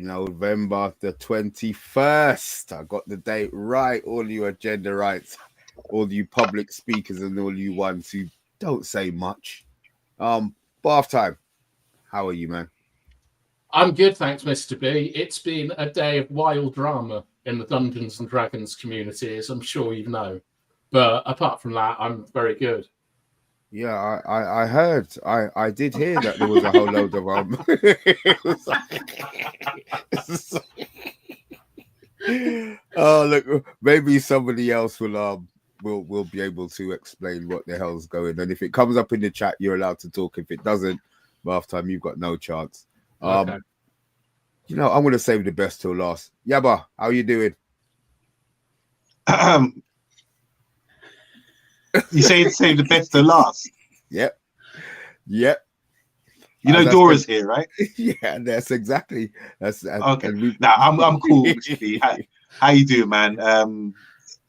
November the 21st. I got the date right. All you agenda rights, all you public speakers, and all you ones who don't say much. Bath time. How are you, man? I'm good, thanks, Mr. B. It's been a day of wild drama in the Dungeons and Dragons community, as I'm sure you know. But apart from that, I'm very good. Yeah, I heard. I did hear that there was a whole load of oh, look, maybe somebody else will be able to explain what the hell's going on. If it comes up in the chat, you're allowed to talk. If it doesn't, bath time, you've got no chance. Okay. You know, I'm gonna save the best till last. Yabba, how you doing? You say save the best to last. Yep. You know Dora's here, right? Yeah, that's exactly. That's okay. Now I'm cool. How you doing, man?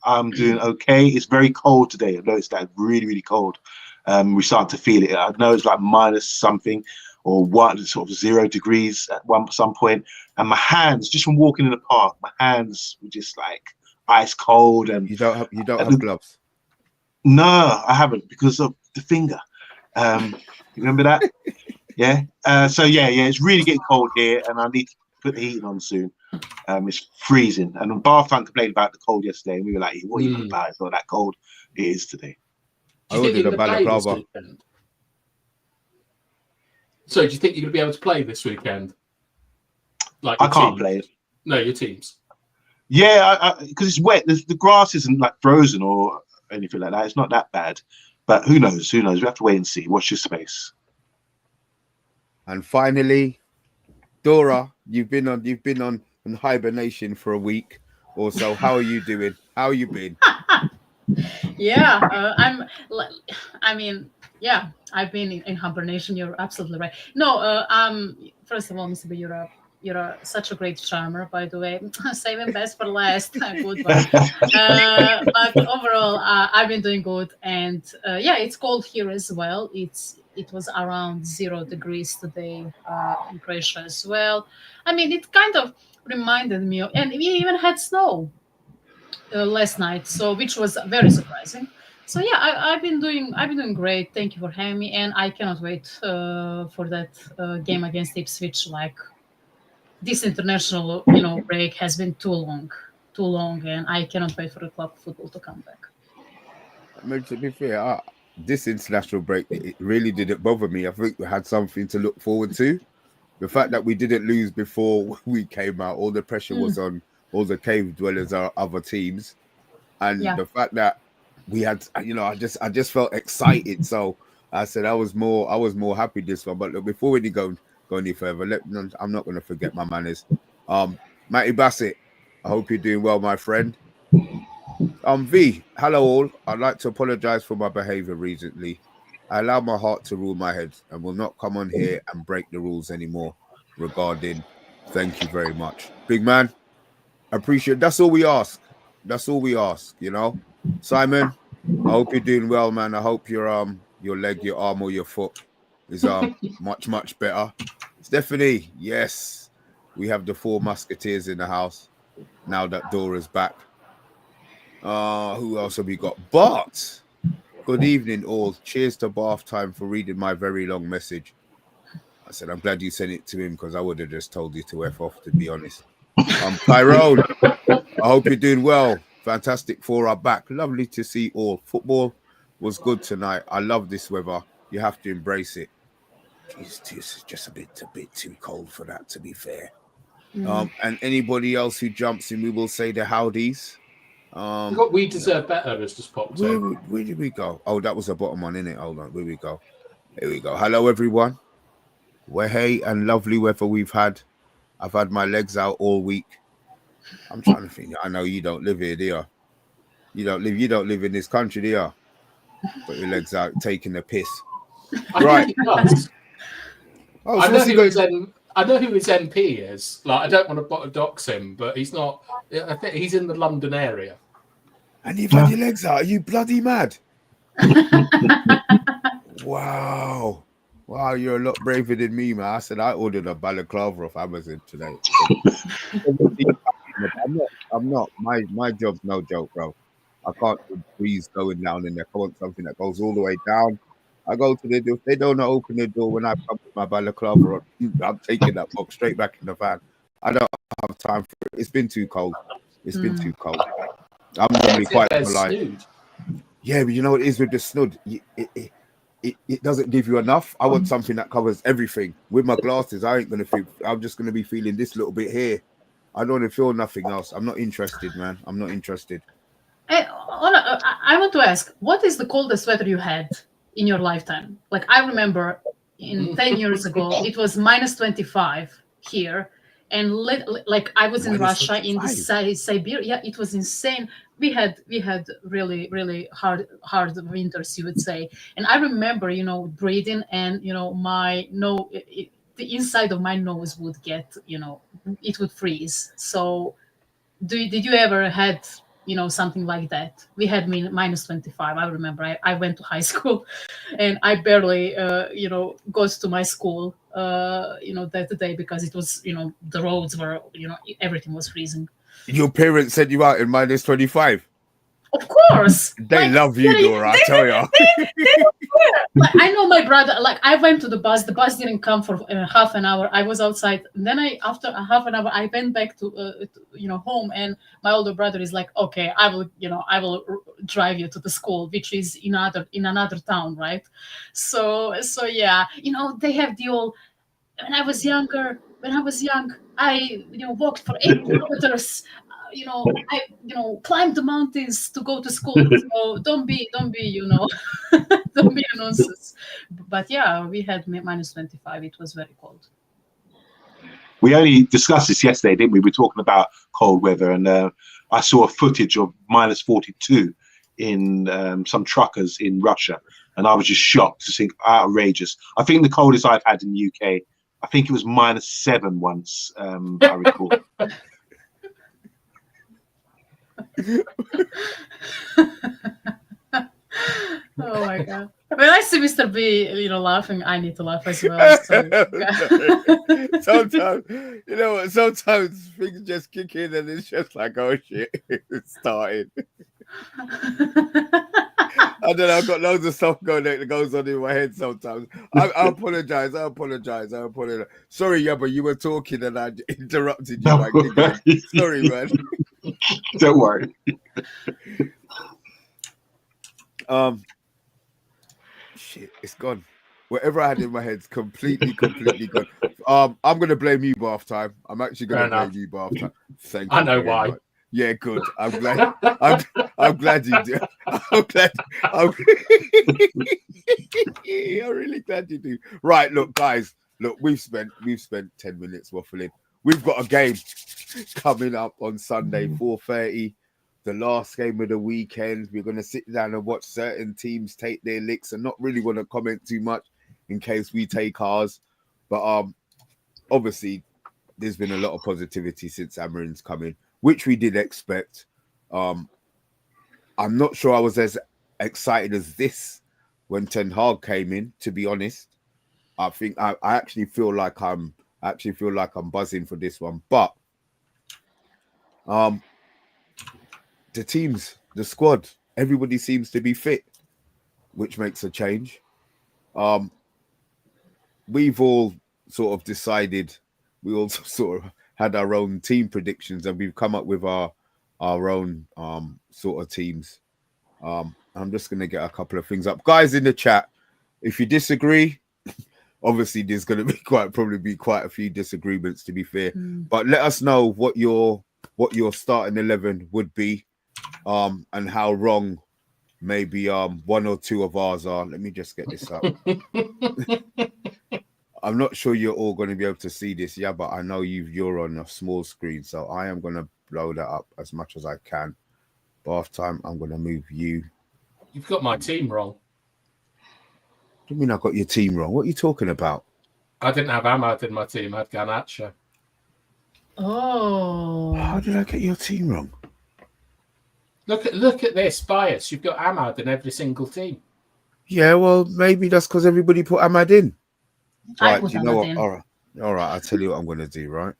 I'm doing okay. It's very cold today. I've noticed that really, really cold. We're starting to feel it. I know it's like minus something or sort of 0 degrees at some point. And my hands, just from walking in the park, my hands were just like ice cold. And you don't have gloves. No, I haven't because of the finger. You remember that? Yeah. So yeah, it's really getting cold here, and I need to put the heating on soon. It's freezing, and Bath Time complained about the cold yesterday, and we were like, "What are you on about? It's not that cold." It is today. I ordered a balaclava. So, do you think you're going to be able to play this weekend? Like I can't play it. No, your teams. Yeah, because it's wet. The grass isn't like frozen or anything like that. It's not that bad, but who knows? We have to wait and see. Watch your space. And finally, Dora, you've been on hibernation for a week or so. How are you doing? How you been? Yeah, I've been in hibernation. You're absolutely right. No, first of all, Mr. B, you're such a great charmer, by the way. Saving best for last. Good one. But overall, I've been doing good, and it's cold here as well. It was around 0 degrees today in Croatia as well. I mean, it kind of reminded me of, and we even had snow last night, so which was very surprising. So yeah, I've been doing great. Thank you for having me, and I cannot wait for that game against IPSWICH. Like, this international break has been too long, and I cannot wait for the club football to come back. I mean, to be fair, this international break, it really didn't bother me. I think we had something to look forward to. The fact that we didn't lose before we came out, all the pressure was on all the cave dwellers, our other teams, and the fact that we had, I just felt excited. So I said I was more happy this one. But look, before we go any further, I'm not going to forget my manners. Matty Bassett, I hope you're doing well, my friend. V, hello all. I'd like to apologize for my behavior recently. I allow my heart to rule my head and will not come on here and break the rules anymore regarding. Thank you very much. Big man, I appreciate it. That's all we ask. Simon, I hope you're doing well, man. I hope your leg, your arm, or your foot is much better. Stephanie, yes. We have the 4 musketeers in the house now that Dora's back. Who else have we got? Bart. Good evening, all. Cheers to Bath Time for reading my very long message. I said, I'm glad you sent it to him because I would have just told you to F off, to be honest. Tyrone, I hope you're doing well. Fantastic 4 are back. Lovely to see all. Football was good tonight. I love this weather. You have to embrace it. It's just a bit too cold for that, to be fair. And anybody else who jumps in, we will say the howdies. We deserve better has just popped in. Where did we go? Oh, that was the bottom one, innit? Hold on. Here we go. Hello, everyone. Hey, and lovely weather we've had. I've had my legs out all week. I'm trying to think. I know you don't live here, do you? You don't live in this country, do you? Got your legs out taking the piss. Right. Oh, I know who his MP is. Like, I don't want to dox him, but he's not. I think he's in the London area. And you've had your legs out. Are you bloody mad? Wow. Wow, you're a lot braver than me, man. I said I ordered a balaclava off Amazon today. I'm not. My job's no joke, bro. I can't do breeze going down in there. I want something that goes all the way down. I go to the door. If they don't open the door when I come with my balaclava on, I'm taking that box straight back in the van. I don't have time for it. It's been too cold. It's been too cold. I'm normally quite polite. Yeah, but you know what it is with the snood? It doesn't give you enough. I want something that covers everything. With my glasses, I ain't gonna feel. I'm just gonna be feeling this little bit here. I don't want to feel nothing else. I'm not interested, man. I'm not interested. I want to ask, what is the coldest weather you had in your lifetime? Like, I remember 10 years ago, it was minus 25 here. And like I was in Russia, in the Siberia. Yeah, it was insane. We had really, really hard winters, you would say. And I remember, breathing, and my nose, the inside of my nose would get, it would freeze. So, did you ever had something like that? We had minus 25. I remember I went to high school, and I barely goes to my school that day, because it was the roads were everything was freezing. Your parents sent you out in minus 25. Of course, they love you, Dora. I tell you. Like, I know my brother. Like, I went to the bus. The bus didn't come for half an hour. I was outside. And then after a half an hour, I went back to home. And my older brother is like, "Okay, I will drive you to the school, which is in another town, right?" So yeah, they have the old. When I was young, I walked for 8 kilometers. I climbed the mountains to go to school. So don't be don't be a nonsense. But yeah, we had minus 25. It was very cold. We only discussed this yesterday, didn't we? We were talking about cold weather, and I saw a footage of minus 42 in some truckers in Russia, and I was just shocked to think, outrageous. I think the coldest I've had in the UK, I think it was minus 7 once, I recall. Oh my god! When I see Mr. B, laughing, I need to laugh as well. So, sometimes, sometimes things just kick in, and it's just like, oh shit, it's starting. I don't know. I've got loads of stuff that goes on in my head sometimes. I apologize. Sorry, yeah, but you were talking and I interrupted you. Sorry, man. Don't worry. Shit, it's gone. Whatever I had in my head's completely gone. I'm gonna blame you, bath time. I'm actually gonna blame you, bath time. Thank you. I know why. Much. Yeah, good. I'm glad. I'm glad you do. I'm really glad you do. Right, look, guys. Look, we've spent 10 minutes waffling. We've got a game coming up on Sunday, 4:30. The last game of the weekend. We're going to sit down and watch certain teams take their licks, and not really want to comment too much in case we take ours. But obviously, there's been a lot of positivity since Amorim's come in, which we did expect. I'm not sure I was as excited as this when Ten Hag came in, to be honest. I think I actually feel like I'm buzzing for this one. But the squad, everybody seems to be fit, which makes a change. We've all sort of decided, we all sort of had our own team predictions, and we've come up with our own sort of teams. I'm just going to get a couple of things up. Guys in the chat, if you disagree, obviously there's going to be probably quite a few disagreements, to be fair. But let us know what your starting 11 would be, and how wrong maybe one or two of ours are. Let me just get this up. I'm not sure you're all going to be able to see this, yeah, but I know you're on a small screen, so I am going to blow that up as much as I can. Bath time, I'm going to move you. You've got my team wrong. What do you mean I got your team wrong? What are you talking about? I didn't have Ahmad in my team. I had Garnacho. Oh. How did I get your team wrong? Look at this bias. You've got Ahmad in every single team. Yeah, well, maybe that's because everybody put Ahmad in. I Right, put you know what? Aladdin. All right. I'll tell you what I'm gonna do. Right.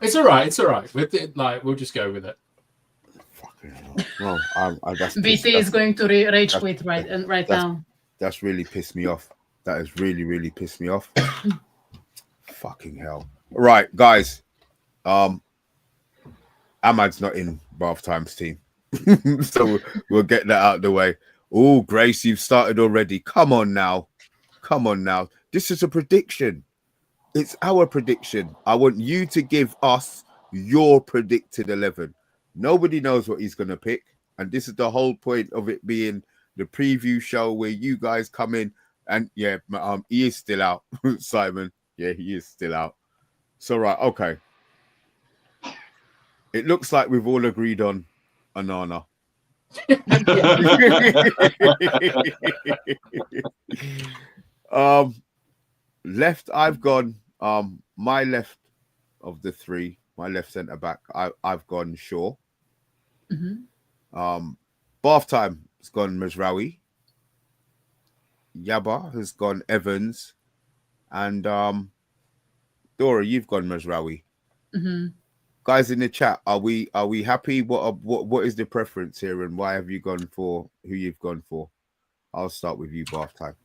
It's all right. It's all right. We'll just go with it. Fucking hell. Well, that's BT is going to rage quit right now. That's really pissed me off. That has really, really pissed me off. Fucking hell. Right, guys. Ahmad's not in Bath Time's team. So we'll get that out of the way. Oh, Grace, you've started already. Come on now. This is a prediction. It's our prediction. I want you to give us your predicted 11. Nobody knows what he's going to pick. And this is the whole point of it being the preview show where you guys come in. And yeah, he is still out, Simon. Yeah, he is still out. So, right, okay. It looks like we've all agreed on Anana. Left, I've gone my left of the three, my left centre back, I've gone Shaw. Bath Time has gone Mazraoui. Yaba has gone Evans, and Dora, you've gone Mazraoui. Guys in the chat, are we happy? What is the preference here, and why have you gone for who you've gone for? I'll start with you, Bath Time.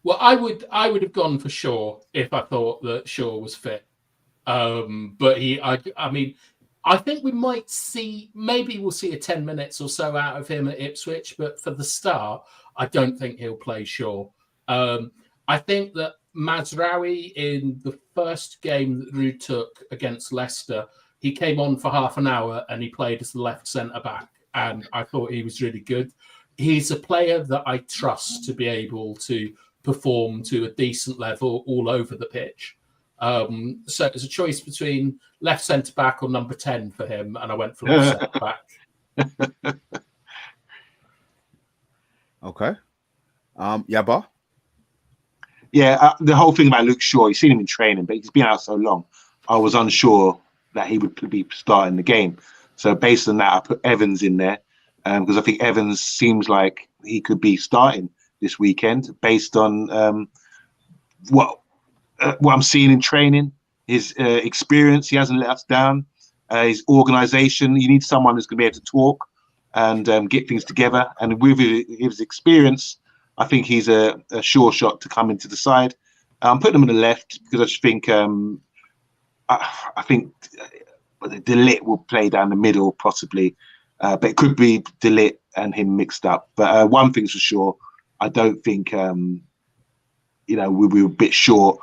Well, I would have gone for Shaw if I thought that Shaw was fit. But I mean, I think we might see, maybe we'll see a 10 minutes or so out of him at Ipswich, but for the start, I don't think he'll play Shaw. I think that Mazraoui in the first game that Ruud took against Leicester, he came on for half an hour and he played as the left centre back, and I thought he was really good. He's a player that I trust to be able to perform to a decent level all over the pitch. So it's a choice between left centre back or number 10 for him, and I went for left centre back. Okay. Yaba. Yeah, the whole thing about Luke Shaw, you've seen him in training, but he's been out so long. I was unsure that he would be starting the game. So based on that, I put Evans in there because I think Evans seems like he could be starting this weekend based on what I'm seeing in training, his experience. He hasn't let us down. His organisation. You need someone who's going to be able to talk and get things together. And with his experience, I think he's a sure shot to come into the side. I'm putting him on the left because I just think I think De Ligt will play down the middle possibly, but it could be De Ligt and him mixed up. But one thing's for sure, I don't think we were a bit short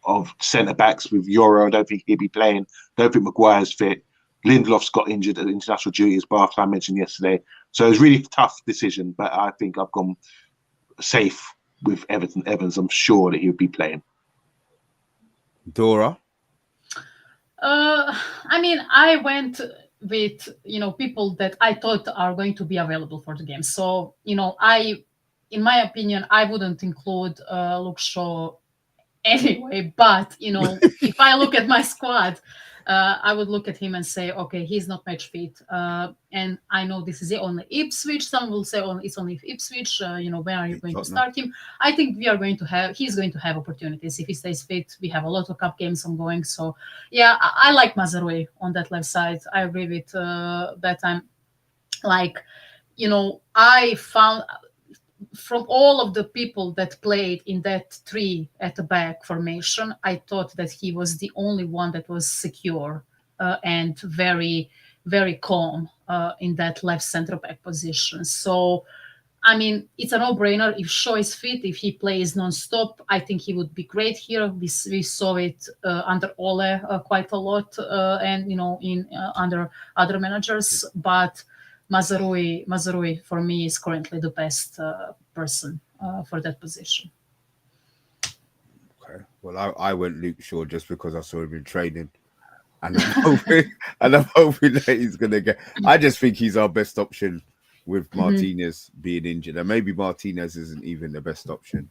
of centre backs with Euro. I don't think he'll be playing. Don't think Maguire's fit. Lindelof's got injured at international duty, as Bath I mentioned yesterday. So it was really a tough decision, but I think I've gone safe with Everton Evans. I'm sure that he'll be playing. Dora. I mean, I went with people that I thought are going to be available for the game. So in my opinion, I wouldn't include Luke Shaw anyway. But if I look at my squad, I would look at him and say, okay, he's not match fit. And I know this is only Ipswich. Some will say, it's only Ipswich. When are you going to start him? I think he's going to have opportunities. If he stays fit, we have a lot of cup games ongoing. So, yeah, I like Mazraoui on that left side. I agree with that time. I found from all of the people that played in that three at the back formation, I thought that he was the only one that was secure and very, very calm in that left center back position. So, I mean, it's a no-brainer. If Shaw is fit, if he plays non-stop, I think he would be great here. We saw it under Ole quite a lot and, under other managers. But Mazraoui for me is currently the best person for that position. Okay. Well, I went Luke Shaw just because I saw him in training, and I'm hoping that he's gonna get. I just think he's our best option with Martinez being injured, and maybe Martinez isn't even the best option.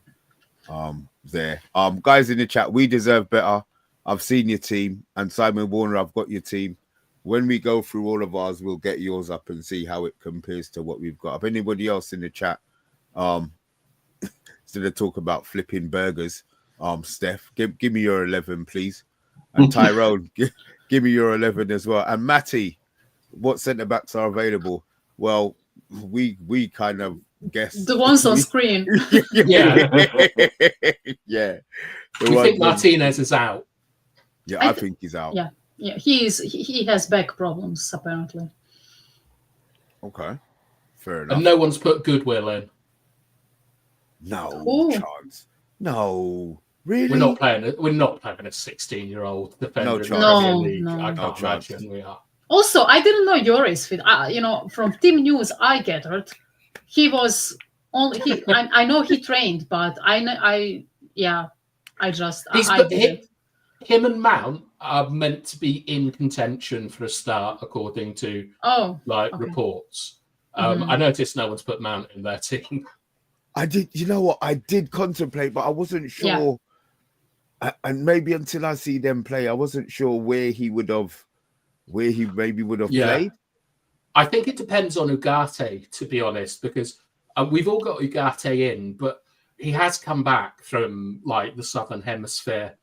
There, guys in the chat, we deserve better. I've seen your team, and Simon Warner, I've got your team. When we go through all of ours, we'll get yours up and see how it compares to what we've got. If anybody else in the chat, instead of talk about flipping burgers, Steph, give me your 11, please. And Tyrone, give me your 11 as well. And Matty, what centre backs are available? Well, we kind of guess The ones on screen. Yeah. We think Martinez is out. Yeah, I think he's out. Yeah, he has back problems apparently. Okay, fair enough. And no one's put Goodwill in. No chance. No, really. We're not playing a 16-year-old defender. No in the chance. Premier League. No. I No can't chance. imagine we are. Also, I didn't know Joris fit. From team news I gathered, he was only. I know he trained, but I didn't. Him and Mount are meant to be in contention for a start, according to reports. I noticed no one's put Mount in their team. I did. You know what? I did contemplate, but I wasn't sure. Yeah. And maybe until I see them play, I wasn't sure where he maybe would have played. I think it depends on Ugarte, to be honest, because we've all got Ugarte in, but he has come back from the Southern Hemisphere.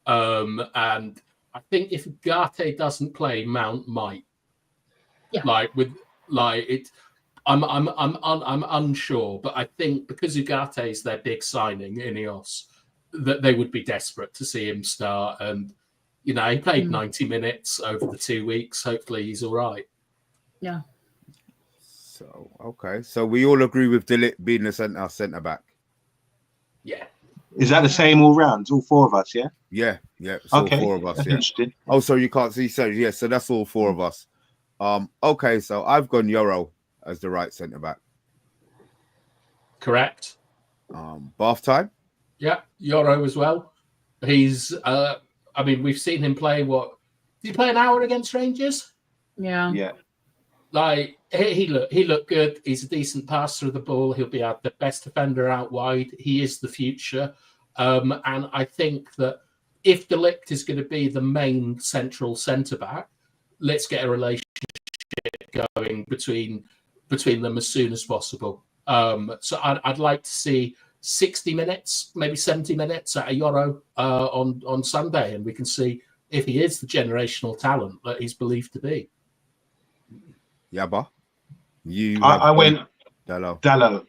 And I think if Ugarte doesn't play, Mount might. Yeah. I'm unsure, but I think because Ugarte is their big signing, Ineos, that they would be desperate to see him start. And he played 90 minutes over the 2 weeks. Hopefully, he's all right. Yeah. So okay, so we all agree with Dillit being the centre back. Yeah. Is that the same all round? All four of us, yeah? Yeah. So okay. 4 of us. That's yeah. interesting. Oh, so you can't see? So yeah, so that's all 4 of us. Okay, so I've gone Yoro as the right centre back. Correct. Bath time. Yeah, Yoro as well. He's. We've seen him play. Did he play an hour against Rangers? Yeah. Yeah. He looked good. He's a decent passer of the ball. He'll be the best defender out wide. He is the future. And I think that if De Ligt is going to be the main central centre back, let's get a relationship going between them as soon as possible. So I'd like to see 60 minutes, maybe 70 minutes at a Yoro on Sunday, and we can see if he is the generational talent that he's believed to be. Yaba, I went Dallo.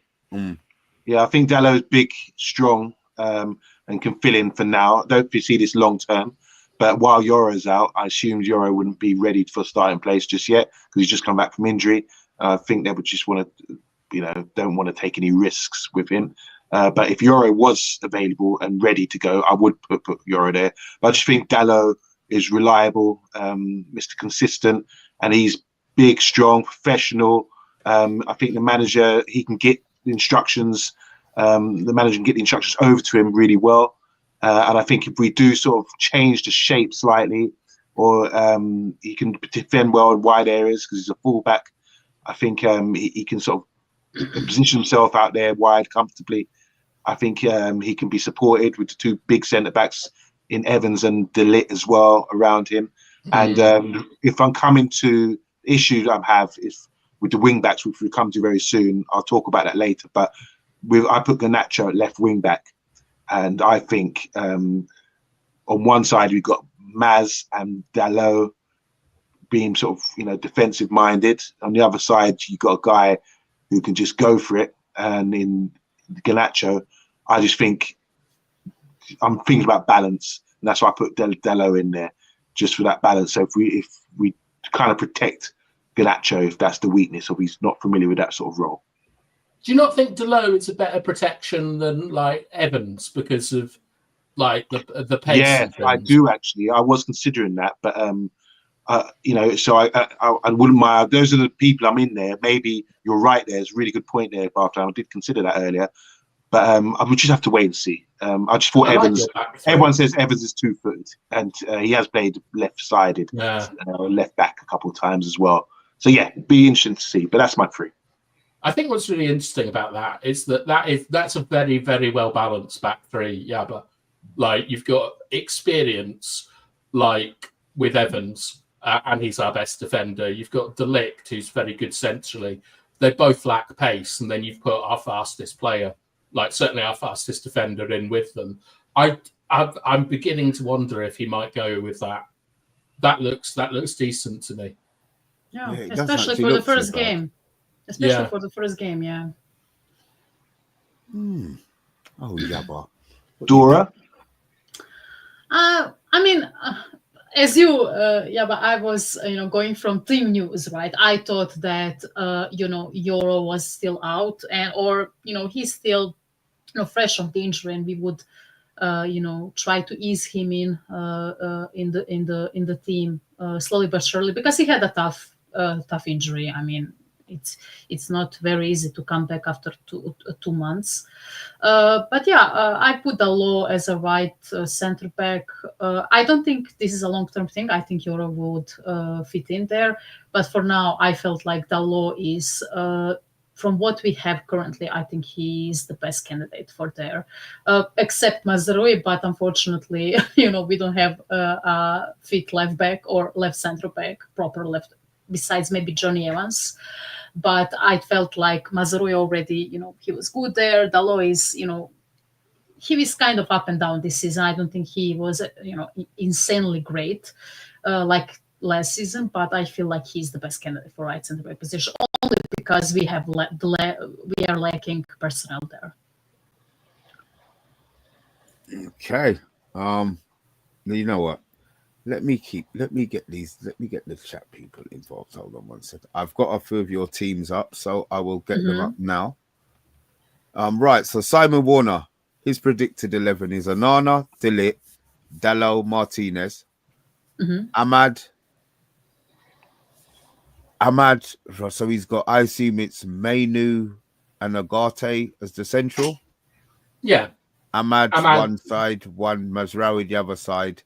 Yeah, I think Dallo is big, strong, and can fill in for now. I don't see this long term, but while Yoro's out, I assumed Yoro wouldn't be ready for starting place just yet because he's just come back from injury. I think they would just want to, don't want to take any risks with him. But if Yoro was available and ready to go, I would put Yoro there. But I just think Dallo is reliable, Mr. Consistent, and he's big, strong, professional. I think the manager, he can get the instructions. The manager can get the instructions over to him really well. And I think if we do sort of change the shape slightly, or he can defend well in wide areas because he's a fullback, I think he can sort of position himself out there wide comfortably. I think he can be supported with the 2 big centre backs in Evans and De Ligt as well around him. And if I'm coming to the issue that I have is with the wing backs, which we'll come to very soon. I'll talk about that later. But I put Garnacho at left wing back, and I think on one side we've got Maz and Dalot being sort of defensive minded. On the other side, you've got a guy who can just go for it. And in Garnacho, I just think I'm thinking about balance, and that's why I put Dalot in there, just for that balance. So if we kind of protect Garnacho, if that's the weakness, or he's not familiar with that sort of role. Do you not think Dalot is a better protection than Evans because of the pace? Yeah, I do actually. I was considering that, but so I wouldn't mind. Those are the people I'm in there. Maybe you're right. There's a really good point there, Barton. I did consider that earlier, but I would just have to wait and see. I just thought Evans. Everyone says Evans is 2-footed, and he has played left-sided, left back a couple of times as well. So yeah, be interesting to see. But that's my 3. I think what's really interesting about that is that's a very, very well balanced back 3. Yeah, but you've got experience with Evans, and he's our best defender. You've got De Ligt, who's very good centrally. They both lack pace, and then you've put our fastest player, certainly our fastest defender, in with them. I I'm beginning to wonder if he might go with that. That looks decent to me. Yeah, Yeah, it does especially actually for the look first too bad. game. Especially Yeah. for the first game, yeah. Oh, Yabba. Dora. I mean, as you, yeah, but I was, going from team news, right? I thought that, Euro was still out, or he's still, fresh from the injury, and we would, try to ease him in the team slowly but surely, because he had a tough injury. I mean, it's not very easy to come back after 2 months. But yeah, I put Dalot as a right center back. I don't think this is a long-term thing. I think Euro would fit in there. But for now, I felt like Dalot is, from what we have currently, I think he is the best candidate for there, except Mazraoui. But unfortunately, we don't have a fit left back or left center back, proper left, besides maybe Johnny Evans. But I felt like Mazraoui already, he was good there. Dalot is, he was kind of up and down this season. I don't think he was, insanely great like last season, but I feel like he's the best candidate for right center back position, only because we have we are lacking personnel there. Okay. You know what? Let me get the chat people involved. Hold on one second. I've got a few of your teams up, so I will get them up now. Right. So Simon Warner, his predicted 11 is Onana, De Ligt, Dalot, Martinez, Ahmad. So he's got, I assume it's Mainu and Agate as the central. Yeah. Ahmad one side, one Mazraoui the other side.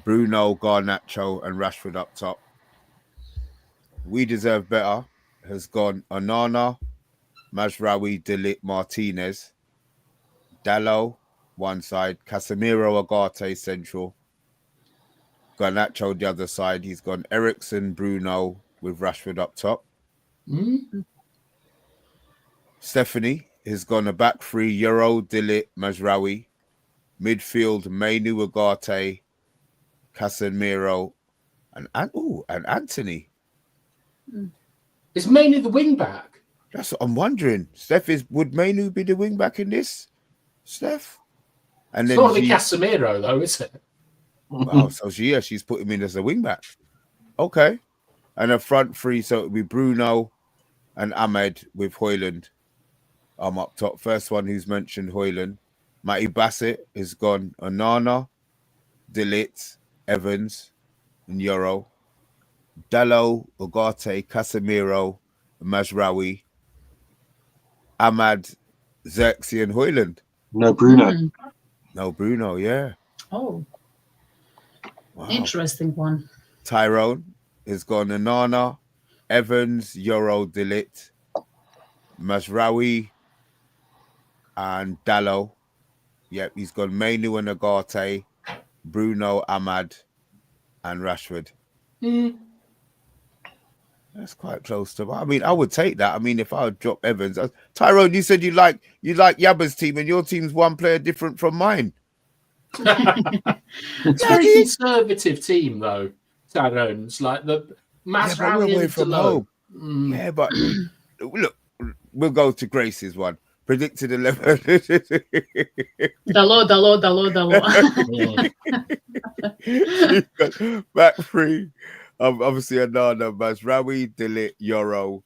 Bruno, Garnacho, and Rashford up top. We Deserve Better has gone Onana, Mazraoui, De Ligt, Martinez, Dalot one side, Casemiro, Agate central, Garnacho the other side. He's gone Eriksen, Bruno with Rashford up top. Stephanie has gone a back three: Euro, De Ligt, Mazraoui. Midfield: Mainu, Agate, Casemiro, and Anthony. Is Mainu the wing back? That's what I'm wondering. Steph, would Mainu be the wing back in this? Steph? And It's then not the Casemiro though, is it? Wow, so she's put him in as a wing back. Okay. And a front three, so it would be Bruno and Ahmed with Højlund up top. First one who's mentioned Højlund. Matty Bassett has gone Onana, De Ligt, Evans, and Euro. Dalot, Agate, Casemiro, Mazraoui, Ahmad, Xerxes, and Højlund. No Bruno. No Bruno, yeah. Oh, wow. Interesting one. Tyrone has gone Onana, Evans, Euro, De Ligt, Mazraoui, and Dalot. Yep, he's gone Mainu and Agate, Bruno, Ahmad, and Rashford. That's quite close to. I mean, I would take that. I mean, if I would drop Evans, Tyrone, you said you like Yabba's team, and your team's one player different from mine. It's a very conservative team, though. Tyrone's like the Mazraoui away from home. Yeah, but look, we'll go to Grace's one. Predicted 11. Dalot. Back three. Obviously, Onana, Mazraoui, De Ligt, Euro.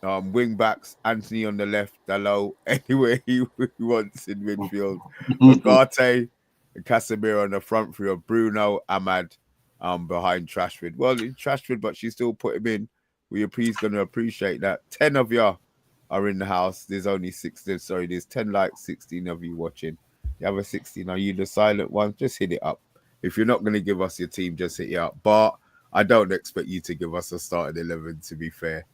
Wing backs, Anthony on the left, Dalot anywhere he wants in midfield. Agate and Casemiro on the front three of Bruno, Ahmad behind Rashford. Well, it's Rashford, but she still put him in. He's going to appreciate that. 10 of you are in the house. There's only 16. Sorry, there's 10 likes, 16 of you watching. The other 16, are you the silent one? Just hit it up. If you're not going to give us your team, just hit it up. But I don't expect you to give us a starting 11, to be fair.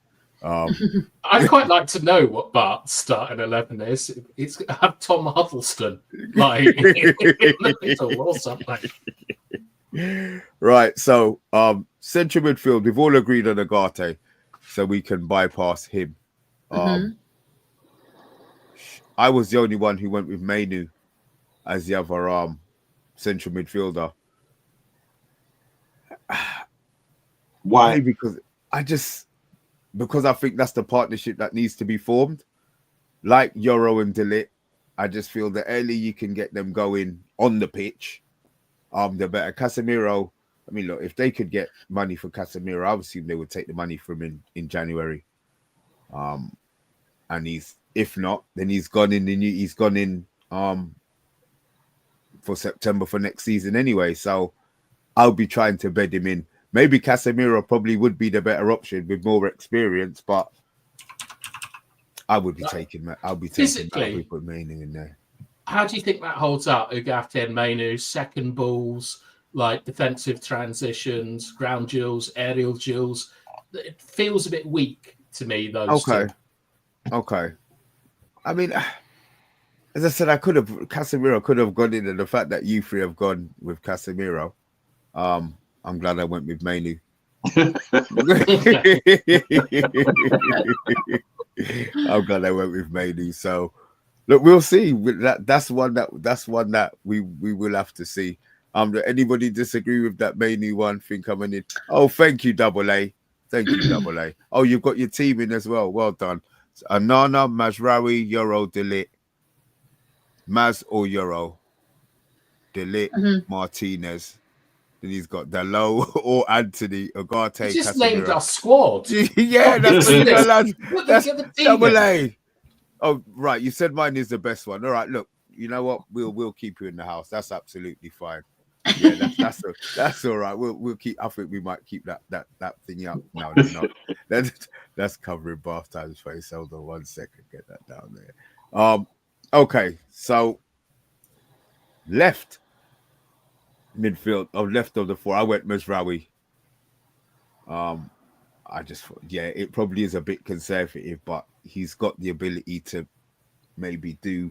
I'd quite like to know what Bart's starting 11 is. It's have Tom Huddleston like in the middle or something. Right, so central midfield, we've all agreed on Agate, so we can bypass him. I was the only one who went with Mainu as the other central midfielder. Why? Because I think that's the partnership that needs to be formed. Like Euro and De Ligt, I just feel the earlier you can get them going on the pitch, the better. Casemiro, I mean, look, if they could get money for Casemiro, I would assume they would take the money from him in January. And if not, then he's gone in for September for next season anyway. So I'll be trying to bed him in. Maybe Casemiro probably would be the better option with more experience, but I would be taking that. I'll be putting Mainoo in there. How do you think that holds up? Ugarte and Mainoo, second balls, like defensive transitions, ground duels, aerial duels. It feels a bit weak to me, those two. Okay. I mean, as I said, Casemiro could have gone in, and the fact that you three have gone with Casemiro, I'm glad I went with Mainoo. I'm glad I went with Mainoo. So, look, we'll see. That's one that we will have to see. Anybody disagree with that Mainoo one thing coming in? Oh, thank you, Double A. Thank you, Double A. Oh, you've got your team in as well. Well done. Anana, Mazraoui, Euro, De Ligt. Maz or Euro, De Ligt, Martinez. Then he's got Dalot or Anthony, Ugarte, He just Casemiro. named our squad. Yeah, that's That's Double A. Oh, right. You said mine is the best one. All right, look. You know what? We'll keep you in the house. That's absolutely fine. Yeah, that's all right. We'll keep. I think we might keep that thing up. No, they're not. That's covering bath time's face. Hold on 1 second. Get that down there. Okay, so left midfield. Left of the four, I went Mazraoui. I just thought, yeah, it probably is a bit conservative, but he's got the ability to maybe do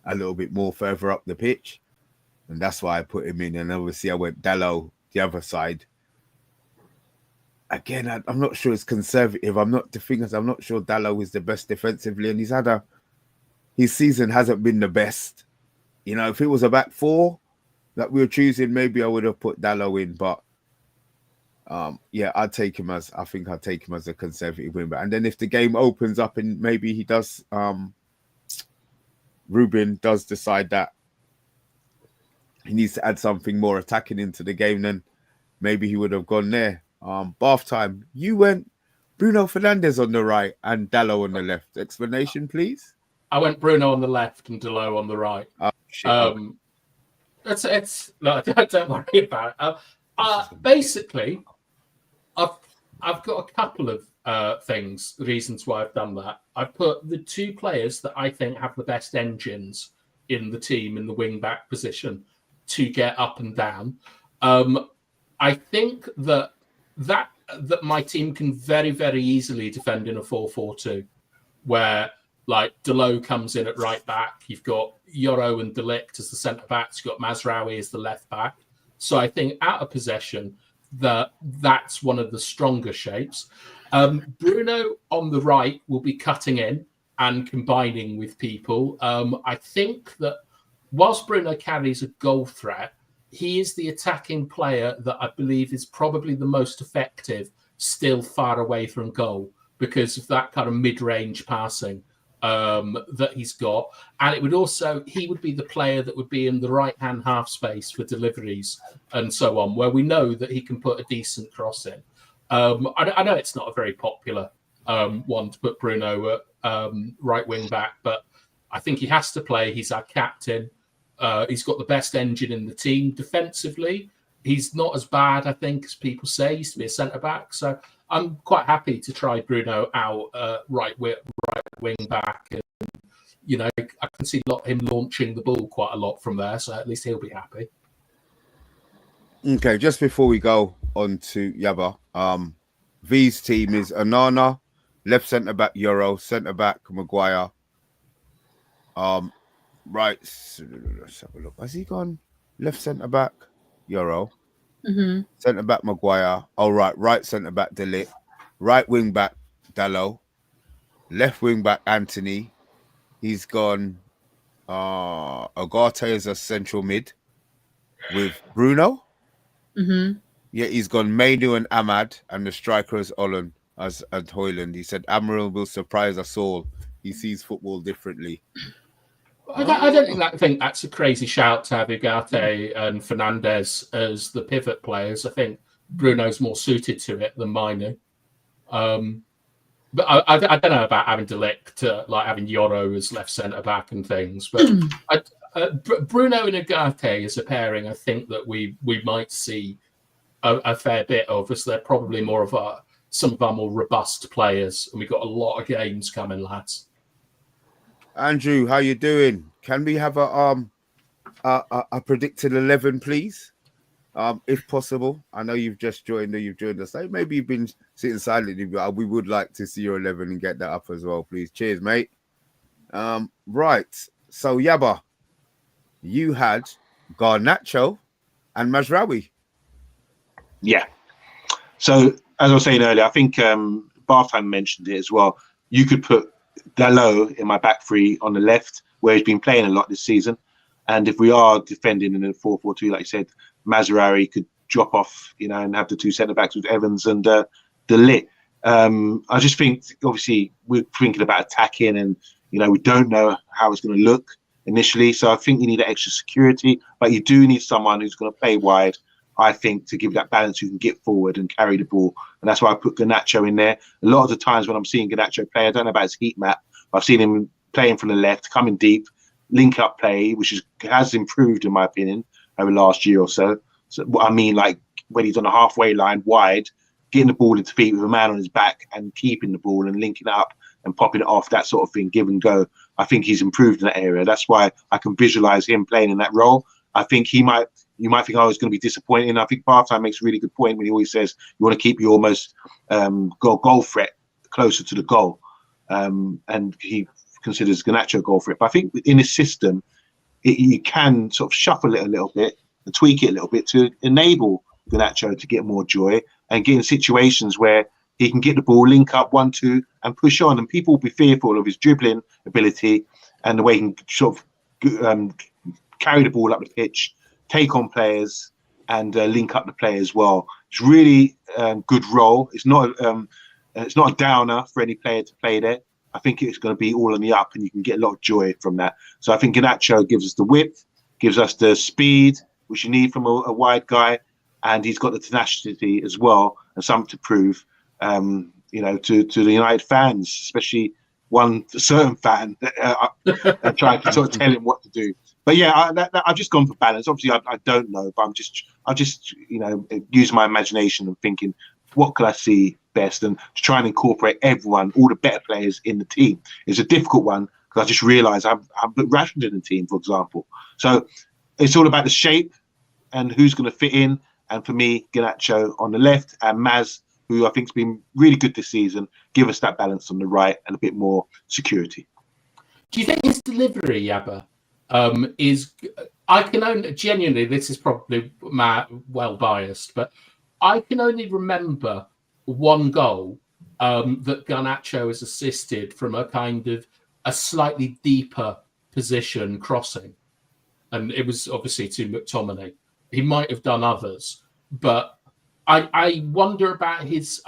a little bit more further up the pitch. And that's why I put him in. And obviously I went Dalot the other side. Again, I'm not sure it's conservative. I'm not sure Dalot is the best defensively. And his season hasn't been the best. You know, if it was a back four that we were choosing, maybe I would have put Dalot in. But yeah, I think I'd take him as a conservative win. And then if the game opens up and maybe he does, Ruben does decide that he needs to add something more attacking into the game, then maybe he would have gone there. Bath time. You went Bruno Fernandes on the right and Dalot on the left. Explanation, please. I went Bruno on the left and Dalot on the right. Oh, shit. It's no, don't worry about it. Basically, I've got a couple of reasons why I've done that. I've put the two players that I think have the best engines in the team in the wing back position to get up and down. I think that my team can very, very easily defend in a 4-4-2, where like Dalot comes in at right back. You've got Euro and De Ligt as the centre backs. You've got Mazraoui as the left back. So I think out of possession, that's one of the stronger shapes. Bruno on the right will be cutting in and combining with people. I think that whilst Bruno carries a goal threat, he is the attacking player that I believe is probably the most effective still far away from goal because of that kind of mid-range passing that he's got. And he would be the player that would be in the right-hand half space for deliveries and so on, where we know that he can put a decent cross in. I know it's not a very popular one to put Bruno at right wing back, but I think he has to play. He's our captain. He's got the best engine in the team. Defensively, he's not as bad, I think, as people say. He used to be a centre-back. So I'm quite happy to try Bruno out right wing back. And, you know, I can see him launching the ball quite a lot from there. So at least he'll be happy. Okay, just before we go on to Yaba, V's team is Anana, left centre-back Euro, centre-back Maguire. Right, let's have a look. Has he gone left centre-back Euro? Mm-hmm. Centre-back Maguire. Oh, right centre-back De Ligt. Right wing-back Dalot. Left wing-back Anthony. He's gone Agate is a central mid with Bruno. Mm-hmm. Yeah, he's gone Mainu and Ahmad, and the striker is Olin as Hoyland. He said Amorim will surprise us all. He sees football differently. I don't think that's a crazy shout to have Ugarte and Fernandez as the pivot players. I think Bruno's more suited to it than Mainu. But I don't know about having Delict, like having Yoro as left centre back and things. But Bruno and Ugarte as a pairing, I think that we might see a fair bit of, as they're probably more of some of our more robust players, and we've got a lot of games coming, lads. Andrew, how you doing? Can we have a predicted 11, please? If possible. I know you've just joined us. Maybe you've been sitting silently, but we would like to see your 11 and get that up as well, please. Cheers, mate. Right. So Yaba, you had Garnacho and Mazraoui. Yeah. So as I was saying earlier, I think Bathtime mentioned it as well. You could put Dalot in my back three on the left, where he's been playing a lot this season. And if we are defending in a 4-4-2, like you said, Mazraoui could drop off, and have the two centre backs with Evans and De Ligt. I just think, obviously, we're thinking about attacking, and we don't know how it's going to look initially. So I think you need that extra security, but you do need someone who's going to play wide, I think, to give that balance, who can get forward and carry the ball. And that's why I put Garnacho in there. A lot of the times when I'm seeing Garnacho play, I don't know about his heat map. I've seen him playing from the left, coming deep, link up play, which has improved in my opinion over the last year or so. So what I mean, like when he's on the halfway line wide, getting the ball into feet with a man on his back and keeping the ball and linking it up and popping it off, that sort of thing, give and go. I think he's improved in that area. That's why I can visualize him playing in that role. I think you might think, oh, it's going to be disappointing. I think Bathtime makes a really good point when he always says you want to keep your almost goal threat closer to the goal. And he considers Garnacho goal threat. But I think in his system, you can sort of shuffle it a little bit and tweak it a little bit to enable Garnacho to get more joy and get in situations where he can get the ball, link up 1-2 and push on. And people will be fearful of his dribbling ability and the way he can sort of carry the ball up the pitch, take on players and link up the play as well. It's really good role. It's not a downer for any player to play there. I think it's going to be all on the up and you can get a lot of joy from that. So I think Garnacho gives us the width, gives us the speed, which you need from a wide guy. And he's got the tenacity as well and something to prove, to the United fans, especially one certain fan trying to sort of tell him what to do. But yeah, I've just gone for balance. Obviously, I don't know, but I just use my imagination and thinking, what could I see best, and to try and incorporate everyone, all the better players in the team. It's a difficult one because I just realised I've put Rashford in the team, for example. So it's all about the shape and who's going to fit in. And for me, Garnacho on the left and Maz, who I think has been really good this season, give us that balance on the right and a bit more security. Do you think his delivery, Yabba, is? I can only genuinely. This is probably well biased, but I can only remember one goal that Garnacho has assisted from a kind of a slightly deeper position crossing, and it was obviously to McTominay. He might have done others, but I wonder about his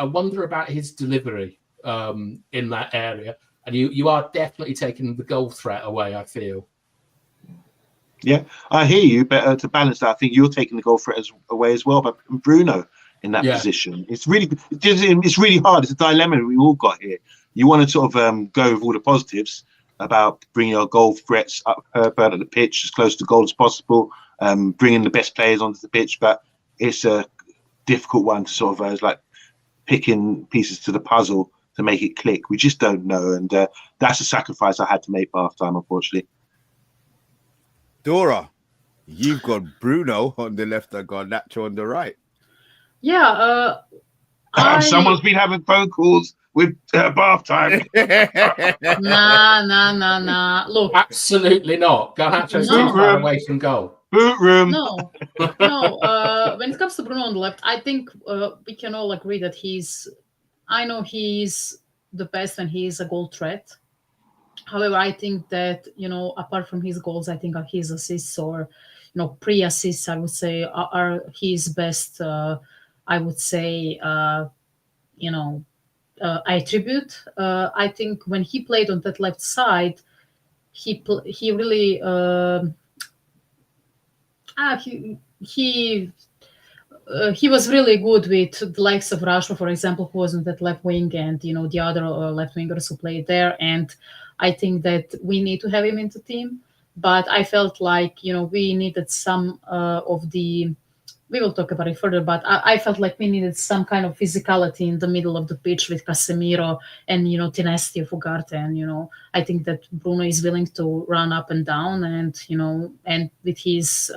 delivery in that area. And you are definitely taking the goal threat away, I feel. Yeah, I hear you, but to balance that, I think you're taking the goal threat away as well. But Bruno in that position, it's really hard. It's a dilemma we all got here. You want to sort of go with all the positives about bringing our goal threats up at the pitch as close to goal as possible, bringing the best players onto the pitch, but it's a difficult one to sort of it's like picking pieces to the puzzle to make it click. We just don't know, and that's a sacrifice I had to make Bathtime, unfortunately. Dora, you've got Bruno on the left and Garnacho on the right. Yeah, someone's been having phone calls with Bathtime. Nah. Look, absolutely not. Garnacho's too far away from goal. Boot room. No. When it comes to Bruno on the left, I think we can all agree that he's the best and he's a goal threat. However, I think that, apart from his goals, I think his assists or, pre-assists, I would say, are his best, I would say, attribute. I think when he played on that left side, he really, he was really good with the likes of Rashford, for example, who was on that left wing, and the other left wingers who played there. And I think that we need to have him in the team. But I felt like we needed some of the. We will talk about it further, but I felt like we needed some kind of physicality in the middle of the pitch with Casemiro and tenacity of Ugarte. And I think that Bruno is willing to run up and down, and and with his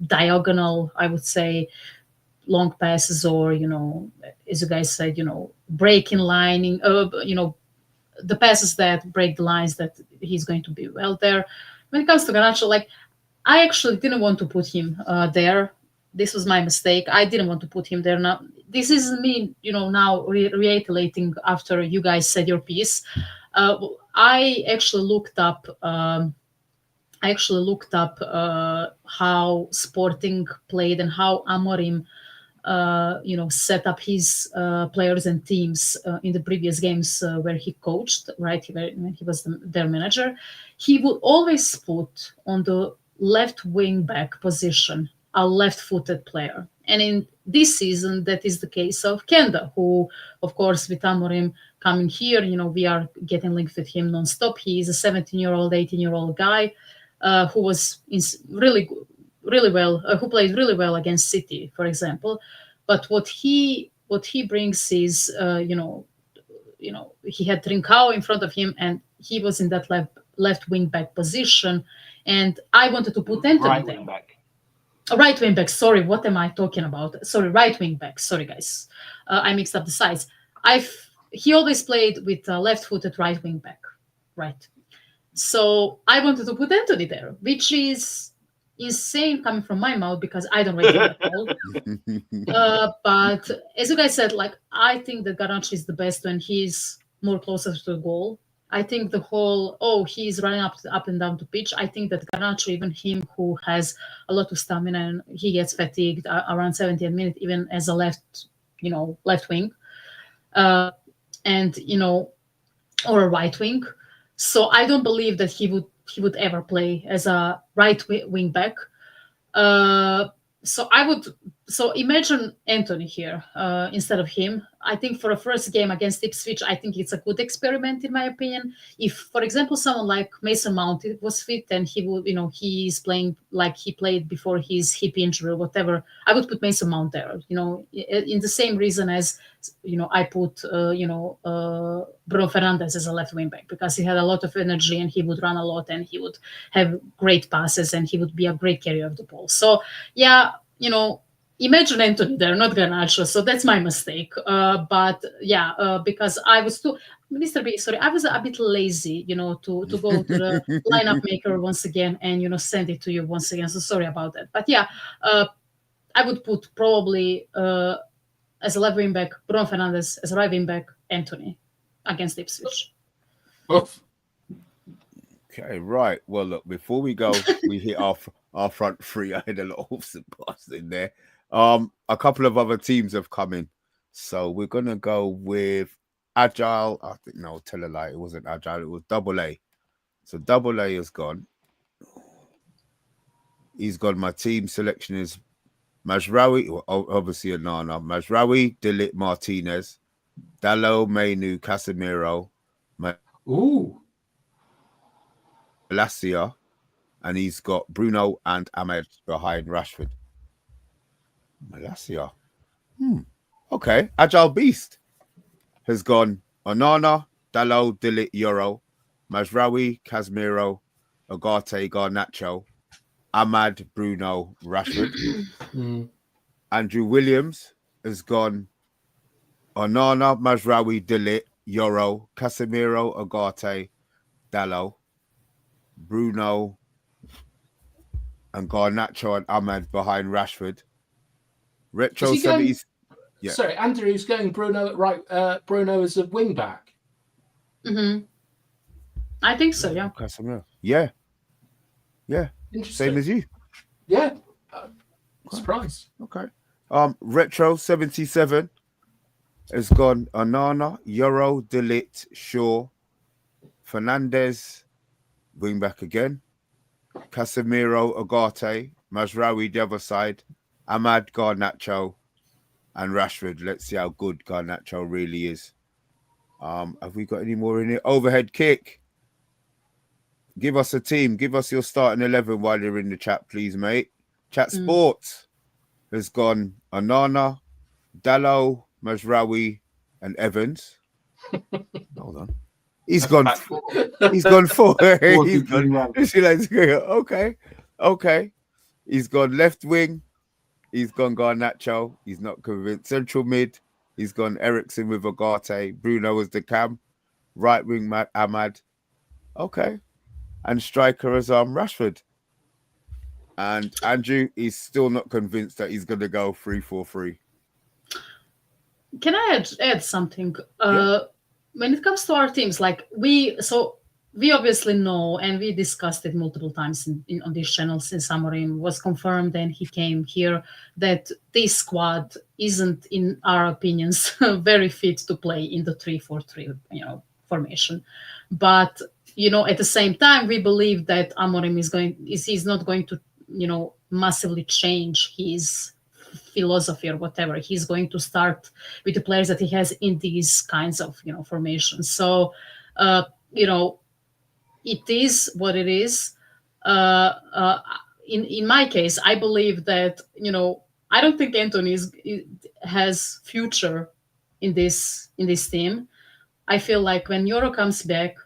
diagonal, I would say, long passes, or as you guys said, breaking lining, the passes that break the lines, that he's going to be well there. When it comes to Garnacho, like, I actually didn't want to put him there. This was my mistake. I didn't want to put him there. Now this is me now reiterating after you guys said your piece. I actually looked up how Sporting played and how Amorim set up his players and teams in the previous games where he coached, right? When he was their manager, he would always put on the left wing back position a left-footed player. And in this season, that is the case of Kenda, who, of course, with Amorim coming here, we are getting linked with him non-stop. He is a 17-year-old, 18-year-old guy who was really well, who played really well against City, for example. But what he brings is, he had Trincao in front of him, and he was in that left wing back position. And I wanted to put Anthony Right there. wing back. Right wing back. Sorry, what am I talking about? Sorry, right wing back. Sorry, guys, I mixed up the sides. He always played with left-footed right wing back, right? So I wanted to put Anthony there, which is insane coming from my mouth because I don't rate him at all. But as you guys said, like, I think that Garnacho is the best when he's more closer to the goal. I think the whole, he's running up and down the pitch. I think that Garnacho, even him who has a lot of stamina, and he gets fatigued around 70th minute, even as a left wing, and or a right wing. So I don't believe that he would ever play as a right wing back. So imagine Anthony here instead of him. I think for a first game against Ipswich, I think it's a good experiment in my opinion. If, for example, someone like Mason Mount was fit and he would, he's playing like he played before his hip injury or whatever, I would put Mason Mount there. In the same reason as I put Bruno Fernandes as a left wing back, because he had a lot of energy and he would run a lot and he would have great passes and he would be a great carrier of the ball. So yeah, imagine Anthony there, not Garnacho. So that's my mistake. But yeah, because I was too, Mr. B, sorry, I was a bit lazy, to go to the lineup maker once again and, send it to you once again. So sorry about that. But yeah, I would put probably as a left wing back, Bruno Fernandes, as a right wing back, Anthony against Ipswich. Okay, right. Well, look, before we go, we hit our front three. I had a lot of supports in there. A couple of other teams have come in. So we're going to go with Agile. I think, no, tell a lie. It wasn't Agile. It was Double A. So Double A is gone. He's gone. My team selection is Mazraoui, obviously Onana. Mazraoui, Dilit, Martinez, Dalot, Mainu, Casemiro, Malacia, and he's got Bruno and Ahmed behind Rashford. Malacia. Okay. Agile Beast has gone Onana, Dalot, Dilit, Euro, Mazraoui, Casemiro, Ugarte, Garnacho, Ahmad, Bruno, Rashford. Andrew Williams has gone Onana, Mazraoui, Dilit, Euro, Casemiro, Ugarte, Dalot, Bruno, and Garnacho and Ahmad behind Rashford. Retro 70s. Yeah. Sorry, Andrew's going Bruno at right. Bruno as a wing back. Mm-hmm. I think so. Yeah. Casemiro. Yeah. Interesting. Same as you. Yeah. Surprise. Okay. Retro 77 has gone Onana, Euro, Delit, Shaw, Fernandez, wing back again, Casemiro, Ugarte, Mazraoui the other side, Ahmad, Garnacho, and Rashford. Let's see how good Garnacho really is. Have we got any more in here? Overhead kick. Give us a team. Give us your starting 11 while you're in the chat, please, mate. Chat Sports has gone Onana, Dalot, Mazraoui, and Evans. Hold on. He's gone 4. He's gone 4. He's gone. Okay. He's gone left wing. He's gone Garnacho. He's not convinced. Central mid. He's gone Eriksen with Ugarte. Bruno as the cam. Right wing Ahmad. Okay. And striker as Rashford. And Andrew, he's still not convinced that he's going to go 3-4-3. Can I add something? When it comes to our teams, like we obviously know, and we discussed it multiple times on this channel since Amorim was confirmed and he came here, that this squad isn't, in our opinions, very fit to play in the 3-4-3, formation. But at the same time, we believe that Amorim is not going to, massively change his philosophy or whatever. He's going to start with the players that he has in these kinds of formations. So it is what it is. In my case, I believe that I don't think Anthony has future in this team. I feel like when Euro comes back,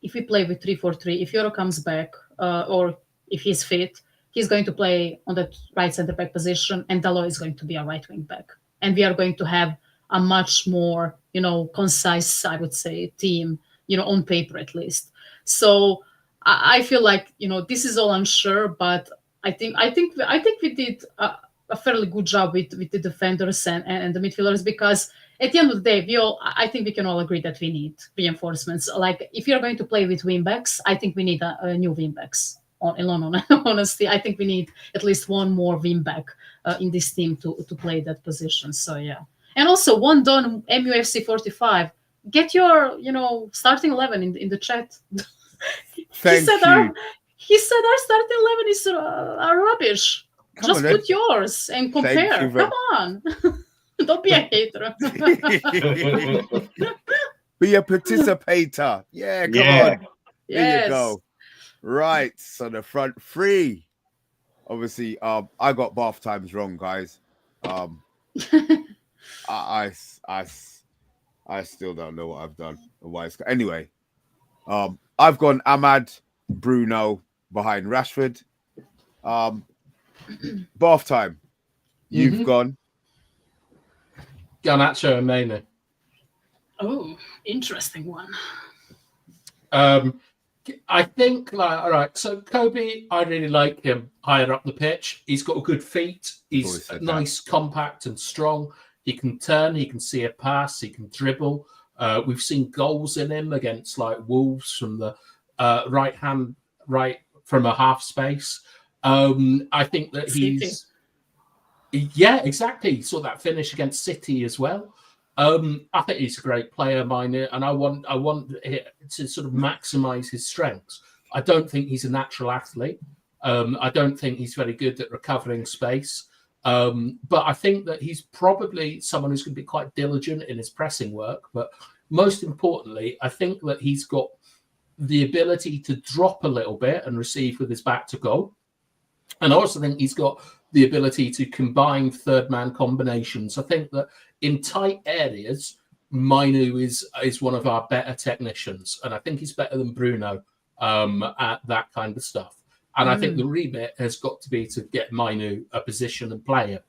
if we play with 3-4-3, if Euro comes back or if he's fit, he's going to play on the right center back position, and Dalot is going to be a right wing back, and we are going to have a much more concise, I would say, team on paper at least. So I feel like this is all unsure, but I think we did a fairly good job with the defenders and the midfielders, because at the end of the day, I think we can all agree that we need reinforcements. Like if you're going to play with wing backs, I think we need a new wing backs. Honestly, I think we need at least one more wing back in this team to play that position. So yeah, and also one done MUFC 45. Get your starting 11 in the chat. He said our starting 11 is rubbish. Just put yours and compare. Come on. Don't be a hater. Be a participator. Yeah, come on. There you go. Right. So the front three. Obviously, I got bath times wrong, guys. I still don't know what I've done. Anyway, I've gone Ahmad, Bruno behind Rashford. Bath time. You've gone Garnacho and Mainu. Oh, interesting one. I think, all right, so Kobe, I really like him higher up the pitch. He's got good feet. He's nice, compact and strong. He can turn. He can see a pass. He can dribble. We've seen goals in him against Wolves from the right from a half space. I think that he's... Yeah, exactly. Saw that finish against City as well. I think he's a great player, Mainu, and I want to sort of maximize his strengths. I don't think he's a natural athlete. I don't think he's very good at recovering space. But I think that he's probably someone who's going to be quite diligent in his pressing work. But most importantly, I think that he's got the ability to drop a little bit and receive with his back to goal. And I also think he's got the ability to combine third-man combinations. I think that in tight areas, Mainu is one of our better technicians, and I think he's better than Bruno at that kind of stuff. And I think the remit has got to be to get Mainu a position and play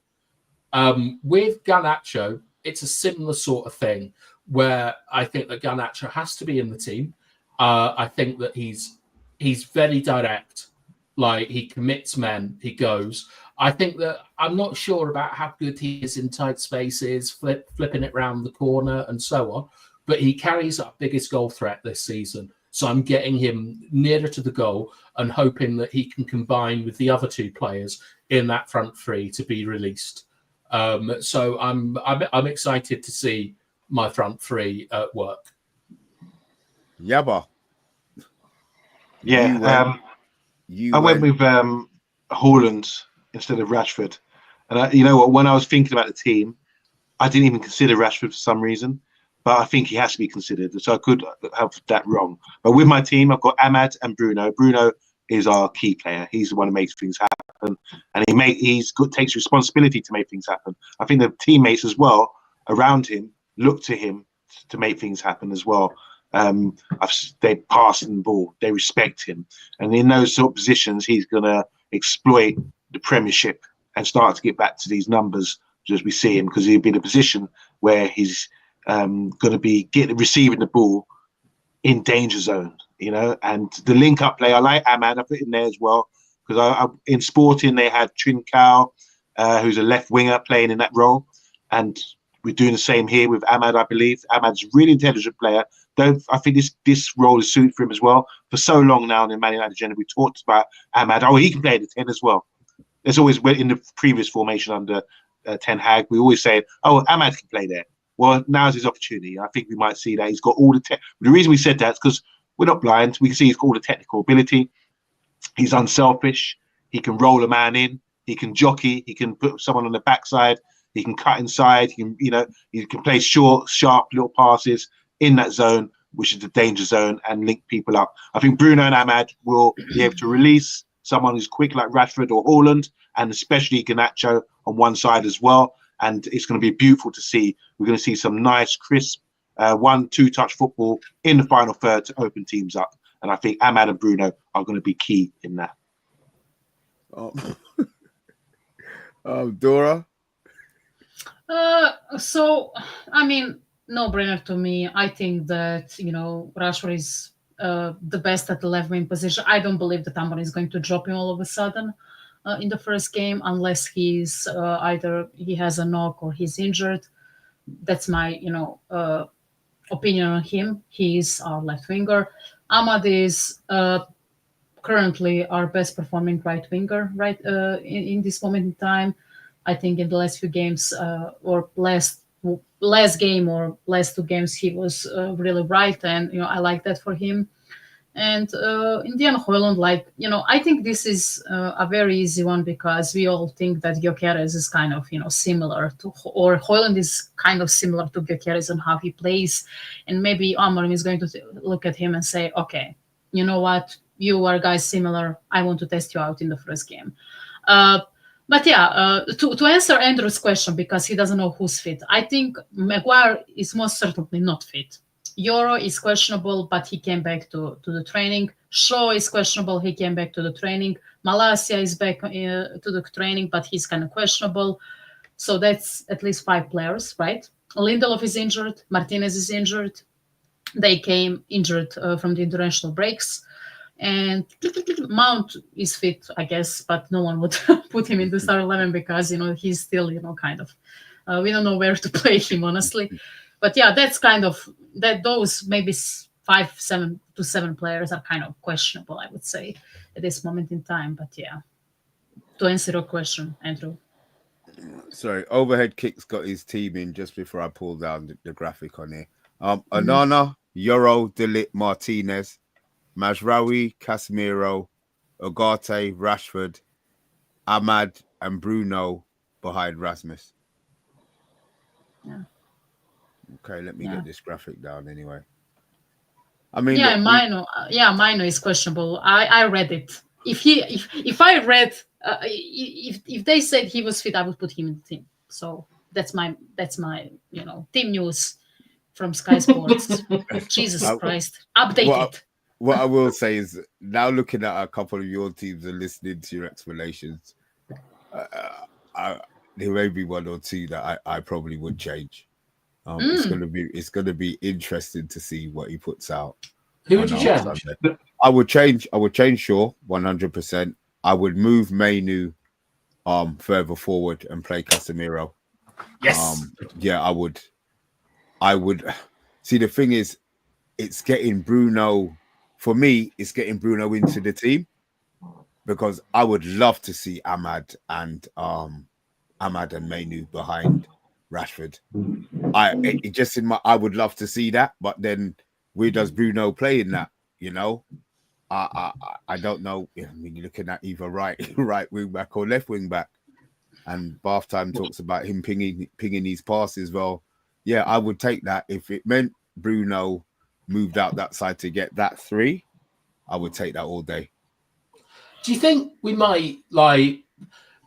him. With Garnacho, it's a similar sort of thing where I think that Garnacho has to be in the team. I think that he's very direct. Like, he commits men, he goes. I think that I'm not sure about how good he is in tight spaces, flipping it round the corner and so on, but he carries our biggest goal threat this season. So I'm getting him nearer to the goal and hoping that he can combine with the other two players in that front three to be released. So I'm excited to see my front three at work. Yabba. Yeah, I went with Haaland instead of Rashford. And you know what? When I was thinking about the team, I didn't even consider Rashford for some reason, but I think he has to be considered. So I could have that wrong. But with my team, I've got Ahmad and Bruno. Bruno is our key player. He's the one who makes things happen, and takes responsibility to make things happen. I think the teammates as well around him look to him to make things happen as well. They pass the ball, they respect him, and in those sort of positions, he's gonna exploit the Premiership and start to get back to these numbers as we see him, because he'll be in a position where he's going to be receiving the ball in danger zone, you know. And the link-up play, I like Ahmad. I put in there as well because in Sporting they had Trincao, who's a left winger playing in that role, and we're doing the same here with Ahmad. I believe Ahmad's a really intelligent player. I think this role is suited for him as well. For so long now in Man United agenda, we talked about Ahmad. Oh, he can play the 10 as well. There's always in the previous formation under Ten Hag, we always say, oh, Ahmad can play there. Well, now's his opportunity. I think we might see that he's got all the the reason we said that is because we're not blind. We can see he's got all the technical ability. He's unselfish. He can roll a man in. He can jockey. He can put someone on the backside. He can cut inside. He can play short, sharp little passes in that zone, which is the danger zone, and link people up. I think Bruno and Ahmad will be able to release someone who's quick like Rashford or Haaland, and especially Garnacho on one side as well. And it's going to be beautiful to see. We're going to see some nice, crisp 1-2 touch football in the final third to open teams up. And I think Ahmad and Bruno are going to be key in that. Dora? So, I mean, no brainer to me. I think that, Rashford is the best at the left wing position. I don't believe that Amorim is going to drop him all of a sudden in the first game, unless he's either he has a knock or he's injured. That's my, opinion on him. He's our left winger. Ahmad is currently our best performing right winger, right? In this moment in time, I think in the last few games or last game or last 2 games, he was really bright, and I like that for him. And in the end, Haaland, I think this is a very easy one because we all think that Gyökeres is kind of, similar to, or Haaland is kind of similar to Gyökeres and how he plays. And maybe Amorim is going to look at him and say, okay, you know what? You are guys similar. I want to test you out in the first game. But yeah, to answer Andrew's question, because he doesn't know who's fit, I think Maguire is most certainly not fit. Euro is questionable, but he came back to the training. Shaw is questionable. He came back to the training. Malacia is back to the training, but he's kind of questionable. So that's at least 5 players, right? Lindelof is injured. Martinez is injured. They came injured from the international breaks. And Mount is fit, I guess, but no one would put him in the start 11 because, he's still, kind of, we don't know where to play him, honestly. But yeah, that's kind of, those maybe 7 players are kind of questionable, I would say, at this moment in time. But yeah, to answer your question, Andrew. Sorry, Overhead Kicks got his team in just before I pulled down the graphic on here. Onana, Euro, Delit, Martinez, Mazraoui, Casemiro, Ugarte, Rashford, Ahmad, and Bruno behind Rasmus. Yeah. Okay, let me get this graphic down anyway. I mean, Mino is questionable. I read it. If I read, if they said he was fit, I would put him in the team. So that's my team news from Sky Sports. Jesus Christ, update it. What I will say is, now looking at a couple of your teams and listening to your explanations, there may be 1 or 2 that I probably would change. It's gonna be interesting to see what he puts out. Who would you change? I would change Shaw 100%. I would move Mainu further forward and play Casemiro. Yes. I would see. The thing is, it's getting Bruno for me, it's getting Bruno into the team because I would love to see Ahmad and Manu behind Rashford. I would love to see that, but then where does Bruno play in that? You know, I don't know. I mean, you're looking at either right wing back or left wing back, and BATHTIME talks about him pinging his passes. Well, yeah, I would take that if it meant Bruno moved out that side to get that 3. I would take that all day. Do you think we might do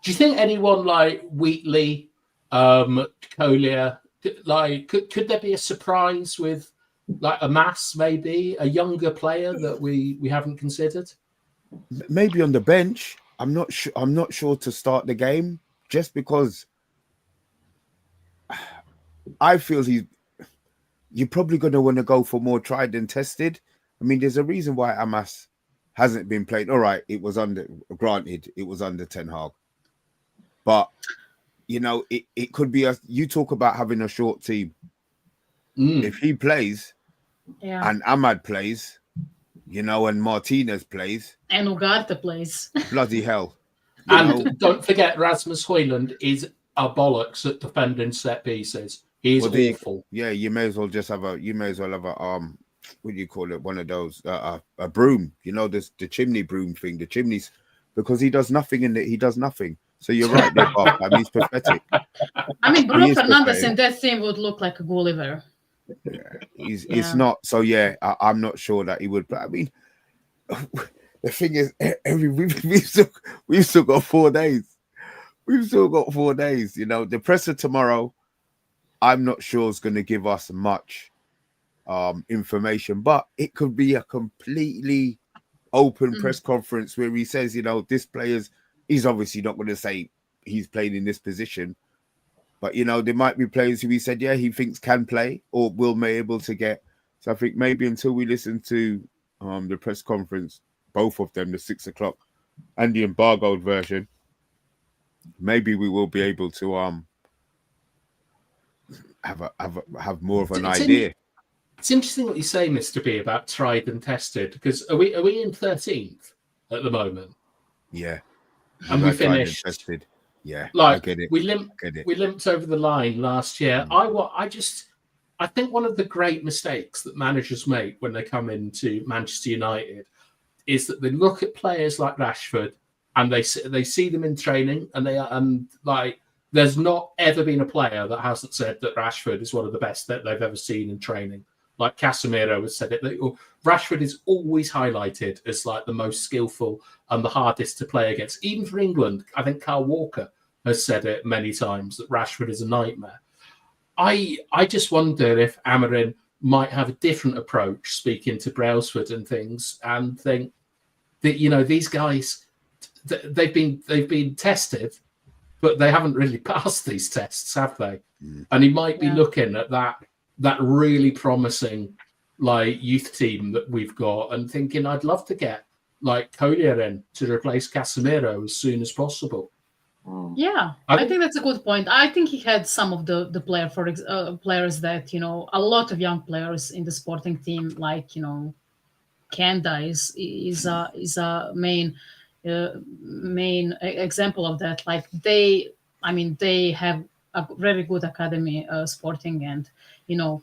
you think anyone like Wheatley, Collier, could there be a surprise with like a Mass, maybe a younger player that we haven't considered? Maybe on the bench. I'm not sure to start the game, just because I feel you're probably going to want to go for more tried and tested. I mean, there's a reason why Amas hasn't been played. All right, it was under Ten Hag, but you know, it could be you talk about having a short team. If he plays, and Ahmad plays, you know, and Martinez plays, and Ugarte plays, bloody hell! And don't forget, Rasmus Højlund is a bollocks at defending set pieces. He's awful. Yeah, you may as well have a what do you call it? One of those a broom, you know, the chimney broom thing, the chimneys, because he does nothing he does nothing. So you're right there, Bob. I mean, he's pathetic. I mean, Bruno Fernandes in that team would look like a Gulliver. Yeah, it's not. So yeah, I'm not sure that he would. But I mean, the thing is, we've still got 4 days. We've still got 4 days. You know, the presser tomorrow, I'm not sure is going to give us much information, but it could be a completely open press conference where he says, you know, this he's obviously not going to say he's playing in this position, but you know, there might be players who he said, yeah, he thinks can play or will be able to get. So I think maybe until we listen to the press conference, both of them, the 6 o'clock and the embargoed version, maybe we will be able to have more of an idea. It's interesting what you say, Mr. B, about tried and tested, because are we in 13th at the moment? Yeah. And we finished. Yeah, like, I get it. We limped over the line last year. I think one of the great mistakes that managers make when they come into Manchester United is that they look at players like Rashford and they see them in training, and there's not ever been a player that hasn't said that Rashford is one of the best that they've ever seen in training. Like Casemiro has said it. Rashford is always highlighted as like the most skillful and the hardest to play against. Even for England, I think Kyle Walker has said it many times that Rashford is a nightmare. I just wonder if Amorim might have a different approach, speaking to Brailsford and things, and think that, you know, these guys, they've been tested, but they haven't really passed these tests, have they? And he might be looking at that really promising like youth team that we've got and thinking, I'd love to get like Collier in to replace Casemiro as soon as possible. Yeah, I think that's a good point. I think he had some of the players that, you know, a lot of young players in the Sporting team, like, you know, Kanda is a main example of that. Like they have a very good academy, Sporting, and you know,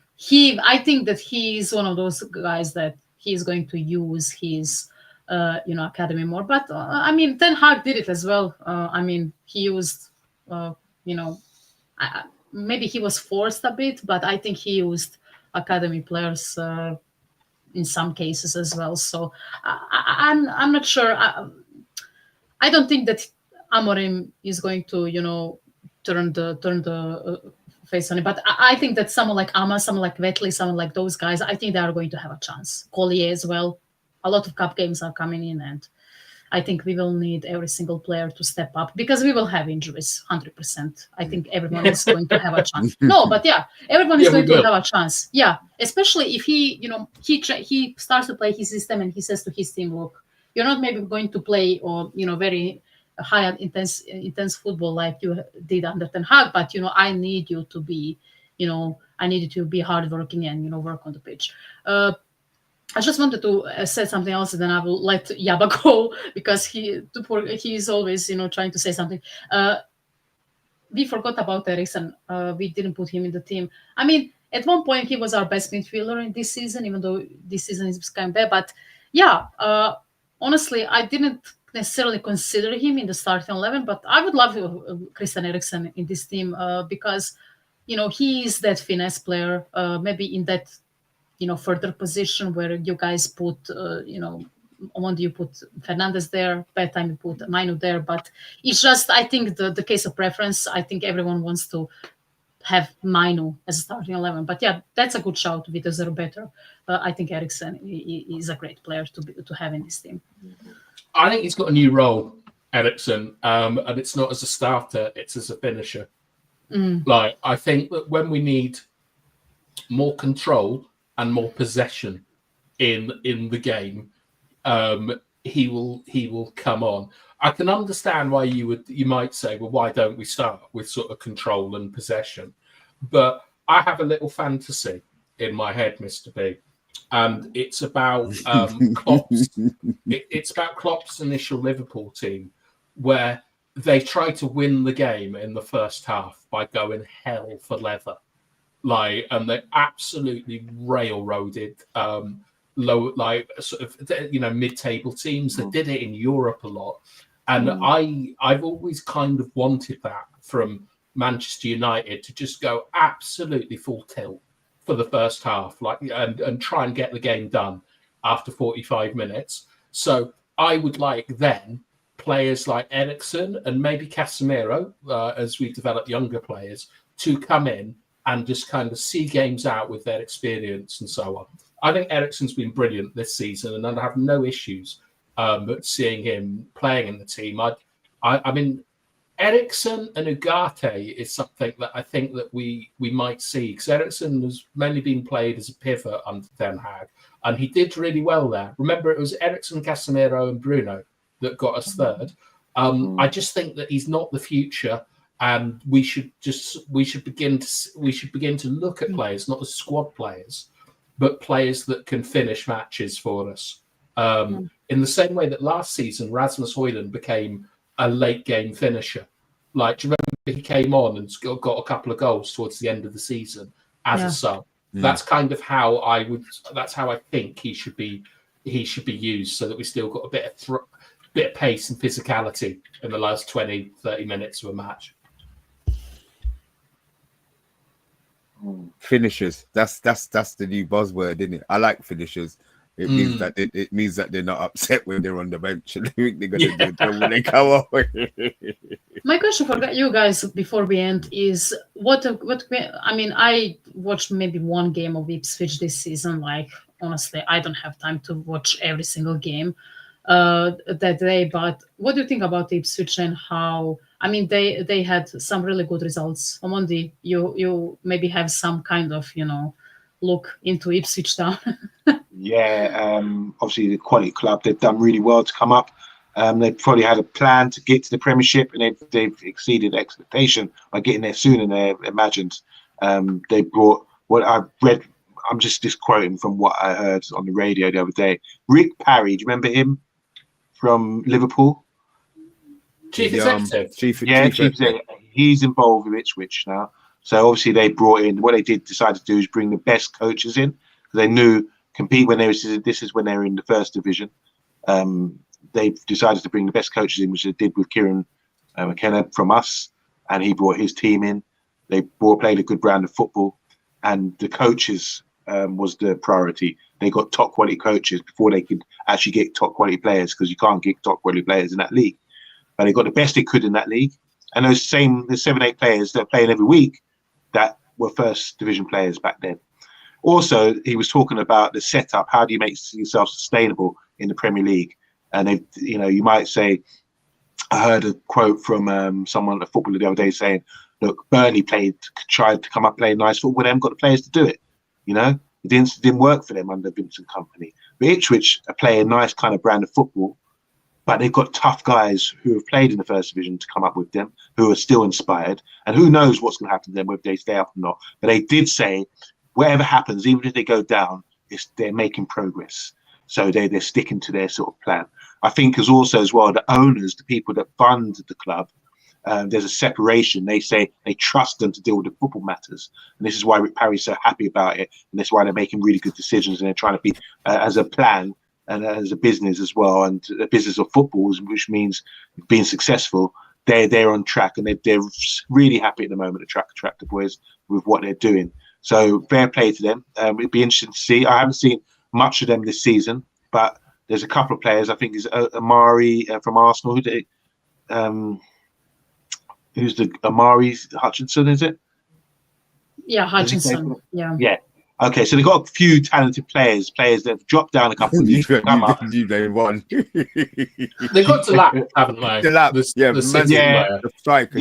I think that he is one of those guys that he's going to use his academy more. But I mean, Ten Hag did it as well. I mean, he used maybe he was forced a bit, but I think he used academy players in some cases as well. So I'm not sure. I don't think that Amorim is going to, you know, turn the face on it. But I think that someone like Ama, someone like Vetley, someone like those guys, I think they are going to have a chance. Collier as well. A lot of cup games are coming in, and I think we will need every single player to step up because we will have injuries, 100%. I think everyone is going to have a chance. No, but yeah, everyone is going to have a chance. Yeah, especially if he starts to play his system and he says to his team, look, you're not maybe going to play or, you know, very high and intense football like you did under Ten Hag, but, you know, I need you to be, you know, I need you to be hardworking and, you know, work on the pitch. I just wanted to say something else, and then I will let Yaba go because he is always, trying to say something. We forgot about Eriksson. We didn't put him in the team. I mean, at one point he was our best midfielder in this season, even though this season is kind of bad. But yeah, honestly, I didn't necessarily consider him in the starting 11, but I would love Christian Eriksson in this team because, he is that finesse player, maybe in that, further position where you guys put, OMONDI, you put Fernandez there, BATHTIME you put Mainu there, but it's just, I think the case of preference, I think everyone wants to have Mainu as a starting 11. But yeah, that's a good shout with the zero better. I think Eriksson is a great player to have in this team. I think he's got a new role, Eriksson, and it's not as a starter, it's as a finisher. Like, I think that when we need more control and more possession in the game, he will come on. I can understand why you might say, well, why don't we start with sort of control and possession? But I have a little fantasy in my head, Mr. B, and it's about Klopp's. It's about Klopp's initial Liverpool team, where they try to win the game in the first half by going hell for leather, and they absolutely railroaded low, sort of, mid-table teams. They did it in Europe a lot, and I've always kind of wanted that from Manchester United, to just go absolutely full tilt for the first half, and try and get the game done after 45 minutes. So I would like then players like Eriksson and maybe Casemiro, as we develop younger players, to come in and just kind of see games out with their experience and so on. I think Eriksson's been brilliant this season, and I have no issues seeing him playing in the team. I mean, Eriksson and Ugarte is something that I think that we might see, because Eriksson has mainly been played as a pivot under Ten Hag, and he did really well there. Remember, it was Eriksson, Casemiro, and Bruno that got us third. I just think that he's not the future, and we should begin to look at players not as squad players, but players that can finish matches for us. In the same way that last season Rasmus Højlund became a late game finisher. Do you remember he came on and got a couple of goals towards the end of the season as a sub? That's kind of how that's how I think he should be used, so that we still got a bit of pace and physicality in the last 20-30 minutes of a match. Finishers. That's the new buzzword, isn't it? I like finishers. It means that they're not upset when they're on the bench. They're gonna do it when they come off. My question for you guys before we end is what I mean, I watched maybe one game of IPSWICH this season. Honestly, I don't have time to watch every single game that day. But what do you think about IPSWICH and how? I mean, they had some really good results. OMONDI, you maybe have some kind of look into IPSWICH Town. Yeah, obviously the quality club, they've done really well to come up. They probably had a plan to get to the Premiership, and they've exceeded expectation by getting there sooner than they imagined. They brought what I've read. I'm just quoting from what I heard on the radio the other day. Rick Parry, do you remember him from Liverpool? Chief executive. Chief executive. He's involved with IPSWICH now. So obviously they brought in, what they decided to do is bring the best coaches in, because they knew compete when this is when they were in the first division. They decided to bring the best coaches in, which they did with Kieran McKenna from us, and he brought his team in. They played a good brand of football, and the coaches was the priority. They got top quality coaches before they could actually get top quality players, because you can't get top quality players in that league. But they got the best they could in that league, and the 7-8 players that are playing every week that were first division players back then. Also, he was talking about the setup. How do you make yourself sustainable in the Premier League? And you might say, I heard a quote from someone, a footballer the other day, saying, "Look, Burnley tried to come up playing nice football. They haven't got the players to do it. It didn't work for them under Vincent Kompany. But IPSWICH are playing a nice kind of brand of football, but they've got tough guys who have played in the first division to come up with them, who are still inspired, and who knows what's going to happen to them, whether they stay up or not. But they did say, whatever happens, even if they go down, they're making progress. So they're sticking to their sort of plan. I think as well, the owners, the people that fund the club, there's a separation. They say they trust them to deal with the football matters. And this is why Rick Parry's so happy about it. And that's why they're making really good decisions. And they're trying to be, as a plan and as a business as well, and a business of football, which means being successful. They're on track, and they're really happy at the moment to track the boys with what they're doing. So fair play to them. It'd be interesting to see. I haven't seen much of them this season, but there's a couple of players. I think is Amari from Arsenal. Who's the Amari Hutchinson? Is it? Yeah, Hutchinson. Yeah. Yeah. Okay, so they've got a few talented players that have dropped down a couple of years. They won. They've got Delap, haven't they? Delap, the striker,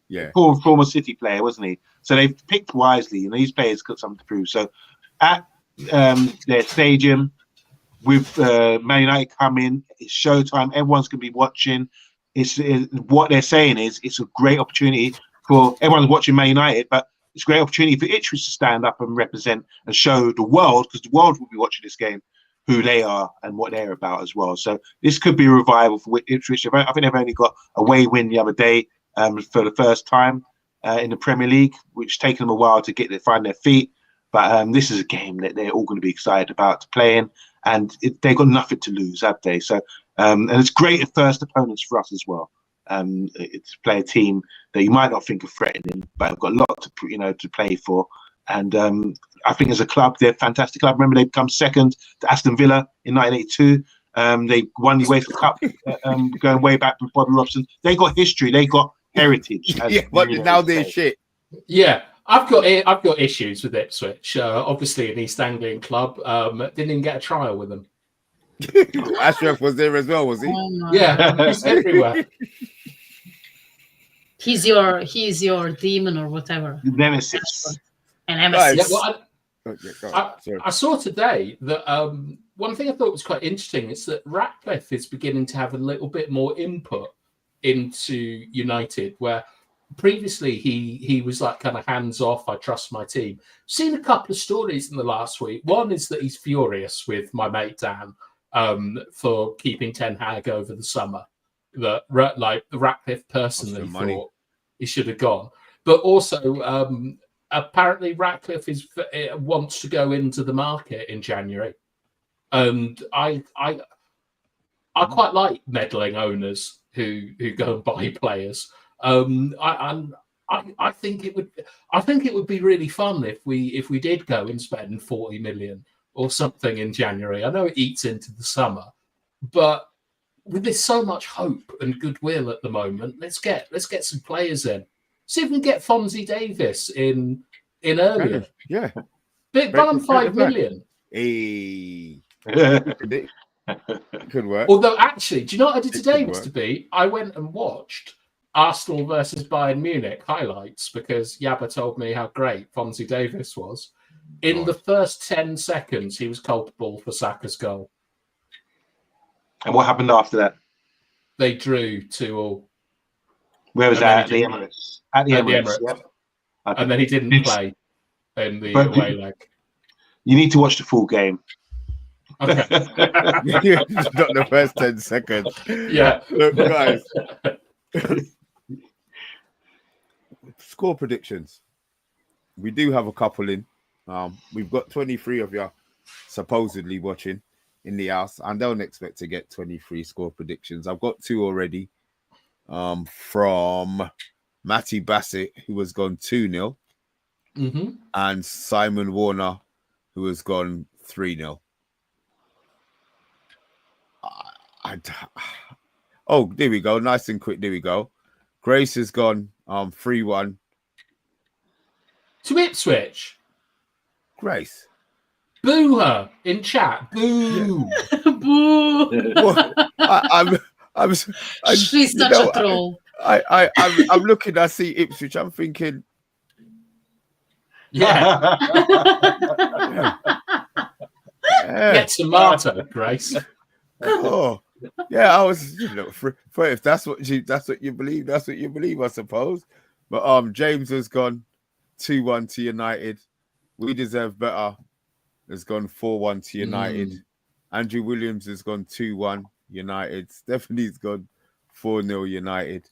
yeah. Former City player, wasn't he? So they've picked wisely, and these players got something to prove. So at their stadium, with Man United coming, it's showtime. Everyone's going to be watching. What they're saying is it's a great opportunity for everyone's watching Man United, but it's a great opportunity for Ipswich to stand up and represent and show the world, because the world will be watching this game, who they are and what they're about as well. So this could be a revival for Ipswich. I think they've only got a away win the other day for the first time in the Premier League, which taken them a while to find their feet. But this is a game that they're all going to be excited about to play in, and they've got nothing to lose, have they? So and it's great at first opponents for us as well. To play a team that you might not think of threatening, but have got a lot to play for. And I think as a club, they're a fantastic club. Remember, they come second to Aston Villa in 1982. They won the UEFA Cup going way back with Bobby Robson. They got history. They got heritage. But now they're shit. Yeah, I've got issues with Ipswich. Obviously, an East Anglian club. Didn't even get a trial with them. Ashraf was there as well, was he? Yeah, he's everywhere. He's your demon or whatever. Nemesis. And nemesis. I saw today that one thing I thought was quite interesting is that Ratcliffe is beginning to have a little bit more input into United, where previously he was like kind of hands off. I trust my team. Seen a couple of stories in the last week. One is that he's furious with my mate Dan for keeping Ten Hag over the summer. That Ratcliffe personally thought he should have gone, but also apparently Ratcliffe wants to go into the market in January, and I quite like meddling owners who go and buy players. I think it would be really fun if we did go and spend 40 million or something in January. I know it eats into the summer, but there's so much hope and goodwill at the moment. Let's get some players in. See if we can get Fonzie Davis in earlier. Yeah. Big bum, 5 million. Hey. Could work. Although, actually, do you know what I did today, Mr. B? I went and watched Arsenal versus Bayern Munich highlights because Yabba told me how great Fonzie Davis was. In the first 10 seconds, he was culpable for Saka's goal. And what happened after that? They drew 2-2. Where was that? At the Emirates. At the Emirates. Yeah. Okay. And then he didn't play in the away leg. You need to watch the full game. Okay. Not the first 10 seconds. Yeah. Look, guys. Score predictions. We do have a couple in. We've got 23 of you supposedly watching in the house. I don't expect to get 23 score predictions. I've got 2 already. From Matty Bassett, who has gone 2-0, and Simon Warner, who has gone 3-0. Oh, there we go. Nice and quick. There we go. Grace has gone 3-1. To Ipswich. Grace. Boo her in chat. Boo. Yeah. Boo. Well, She's such a troll. I'm looking, I see Ipswich, I'm thinking. Yeah. Get tomato, Grace. Oh, yeah, I was, if that's what you believe, I suppose. But James has gone 2-1 to United. We deserve better. has gone 4-1 to United. Andrew Williams has gone 2-1 United. Stephanie's gone 4-0 United.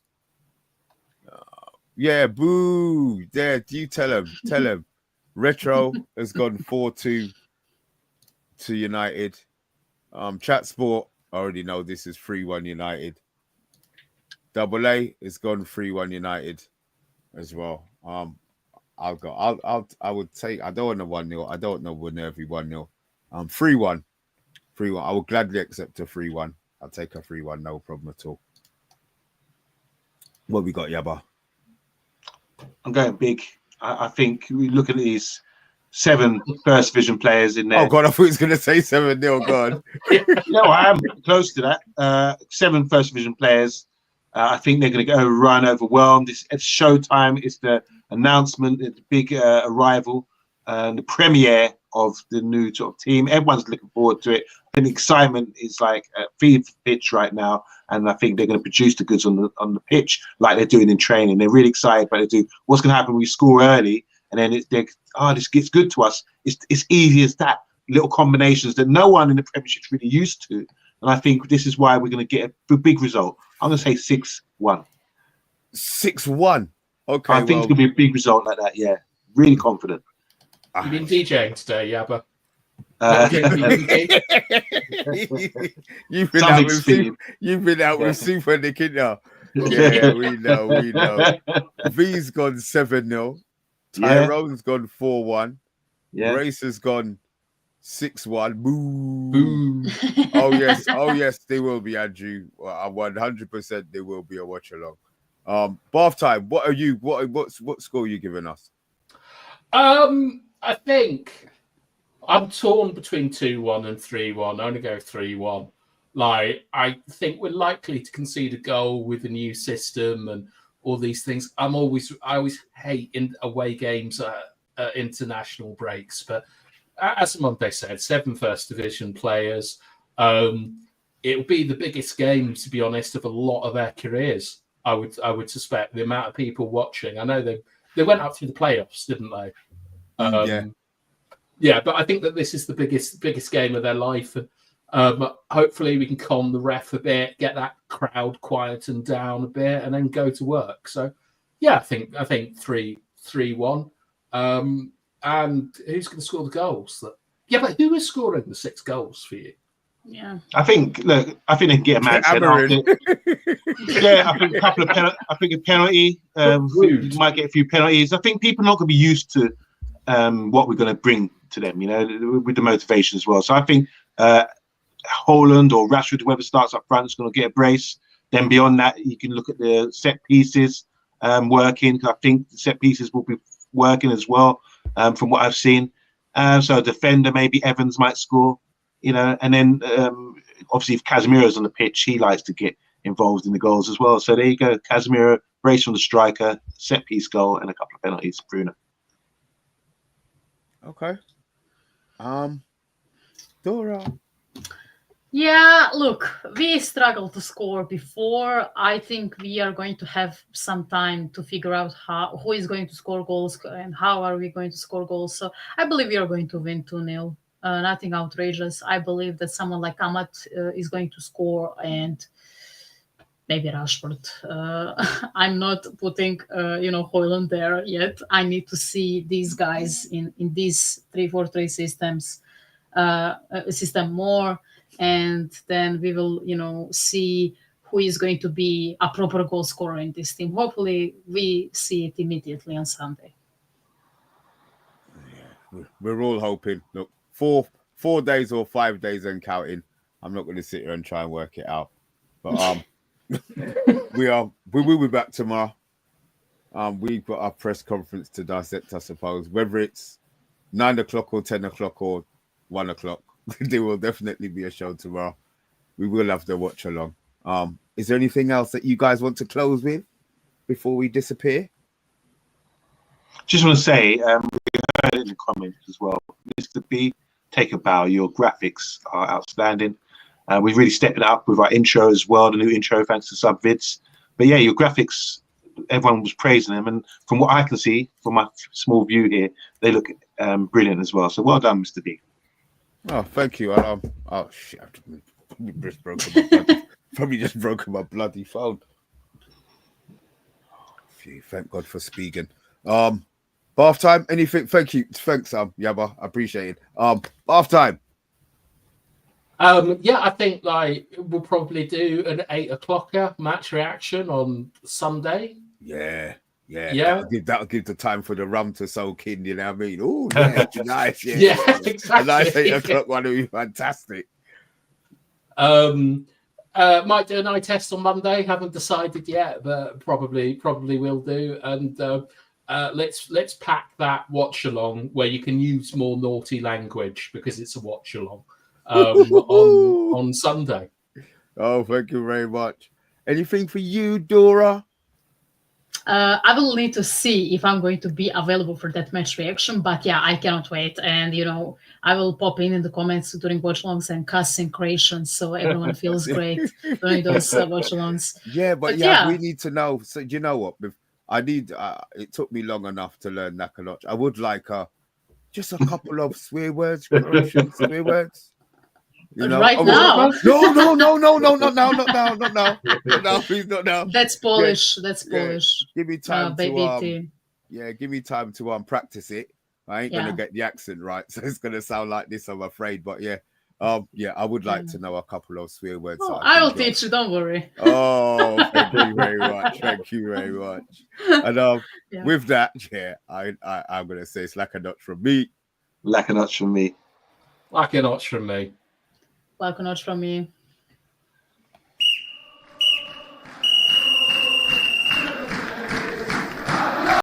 Yeah, boo. There, you tell him. Tell him. Retro has gone 4-2 to United. Chat Sport, I already know this is 3-1 United. Double A has gone 3-1 United as well. I would take, I don't want a 1-0. I don't know when every 1-0. 3-1. 3-1. I would gladly accept a 3-1. I'll take a 3-1, no problem at all. What we got, Yabba? I'm going big. I think we look at these 7 first division players in there. Oh God, I thought he was going to say 7-0. God. No, I am close to that. 7 first division players. I think they're going to go run overwhelmed. It's showtime. It's the announcement. It's the big arrival, the premiere of the new sort of team. Everyone's looking forward to it. And the excitement is like a fever pitch right now. And I think they're going to produce the goods on the pitch like they're doing in training. They're really excited about it. What's going to happen when we score early and then this gets good to us. It's easy as that. Little combinations that no one in the Premiership's really used to. And I think this is why we're going to get a big result. I'm going to say 6-1. 6-1. Okay. I think it's going to be a big result like that. Yeah. Really confident. You've been DJing today, Yabba. You've been out with Super Nick now. Yeah, we know. V's gone 7-0. Tyrone's gone 4-1. Yeah. Race has gone 6-1. Boo. Oh yes, they will be, Andrew. 100% they will be a watch along. Bath time. What are you? What score are you giving us? I think I'm torn between 2-1 and 3-1. I'm going to go 3-1. Like, I think we're likely to concede a goal with the new system and all these things. I always hate away games at international breaks. But as Monday said, 7 first division players. It will be the biggest game, to be honest, of a lot of their careers. I would suspect the amount of people watching. I know they went up through the playoffs, didn't they? Yeah, but I think that this is the biggest game of their life. Hopefully we can calm the ref a bit, get that crowd quietened down a bit, and then go to work. So, yeah, I think 3-1. And who's going to score the goals? Yeah, but who is scoring the 6 goals for you? Yeah, I think they can get a man set after. Yeah, I think a penalty. You might get a few penalties. I think people are not going to be used to what we're going to bring to them, with the motivation as well. So I think Holland or Rashford, whoever starts up front, is going to get a brace. Then beyond that, you can look at the set pieces working. I think the set pieces will be working as well, from what I've seen. So a defender, maybe Evans might score, and then obviously if Casemiro's on the pitch, he likes to get involved in the goals as well. So there you go, Casemiro, brace from the striker, set piece goal, and a couple of penalties, Bruno. Okay. Dora. Yeah, look, we struggled to score before. I think we are going to have some time to figure out who is going to score goals and how are we going to score goals. So I believe we are going to win 2-0. Nothing outrageous. I believe that someone like Amat is going to score and maybe Rashford. I'm not putting, Højlund there yet. I need to see these guys in these 3-4-3 system more. And then we will, see who is going to be a proper goal scorer in this team. Hopefully, we see it immediately on Sunday. Yeah, we're all hoping. Look, 4 days or 5 days and counting. I'm not going to sit here and try and work it out. But we will be back tomorrow. We've got our press conference to dissect, I suppose. Whether it's 9 o'clock or 10 o'clock or 1 o'clock. There will definitely be a show tomorrow. We will have the watch along. Is there anything else that you guys want to close with before we disappear? Just want to say, we heard in the comments as well, Mr. B, take a bow. Your graphics are outstanding. We've really stepped it up with our intro as well, the new intro, thanks to Subvids. But yeah, your graphics, everyone was praising them. And from what I can see, from my small view here, they look brilliant as well. So well done, Mr. B. Oh, thank you. Oh shit, probably just broken my bloody phone. Phew, thank God for speaking. Bath time. Anything? Thank you. Thanks, Yabba. I appreciate it. Bath time. Yeah, I think like we'll probably do an 8 o'clocker match reaction on Sunday. Yeah. Yeah. That'll give the time for the rum to soak in. You know what I mean? Oh, yeah, nice. Yeah, exactly. A nice 8 o'clock one would be fantastic. Might do an eye test on Monday. Haven't decided yet, but probably will do. And let's pack that watch along where you can use more naughty language because it's a watch along on Sunday. Oh, thank you very much. Anything for you, Dora? I will need to see if I'm going to be available for that match reaction, but yeah, I cannot wait. And I will pop in the comments during watchalongs and cuss in Croatian, so everyone feels great during those watchalongs. Yeah, but we need to know. So do you know what? I need. It took me long enough to learn Nakanoch. I would like just a couple of swear words, Croatian swear words. Right now? No, not now. No, please, not now. That's Polish. That's Polish. Give me time to give me time to practice it. I ain't gonna get the accent right, so it's gonna sound like this, I'm afraid. But I would like to know a couple of swear words. Oh, I will teach you. Don't worry. Oh, thank you very much. Thank you very much. And with that, I'm gonna say it's like a notch from me. Like a notch from me. Like a notch from me. Like a notch from me.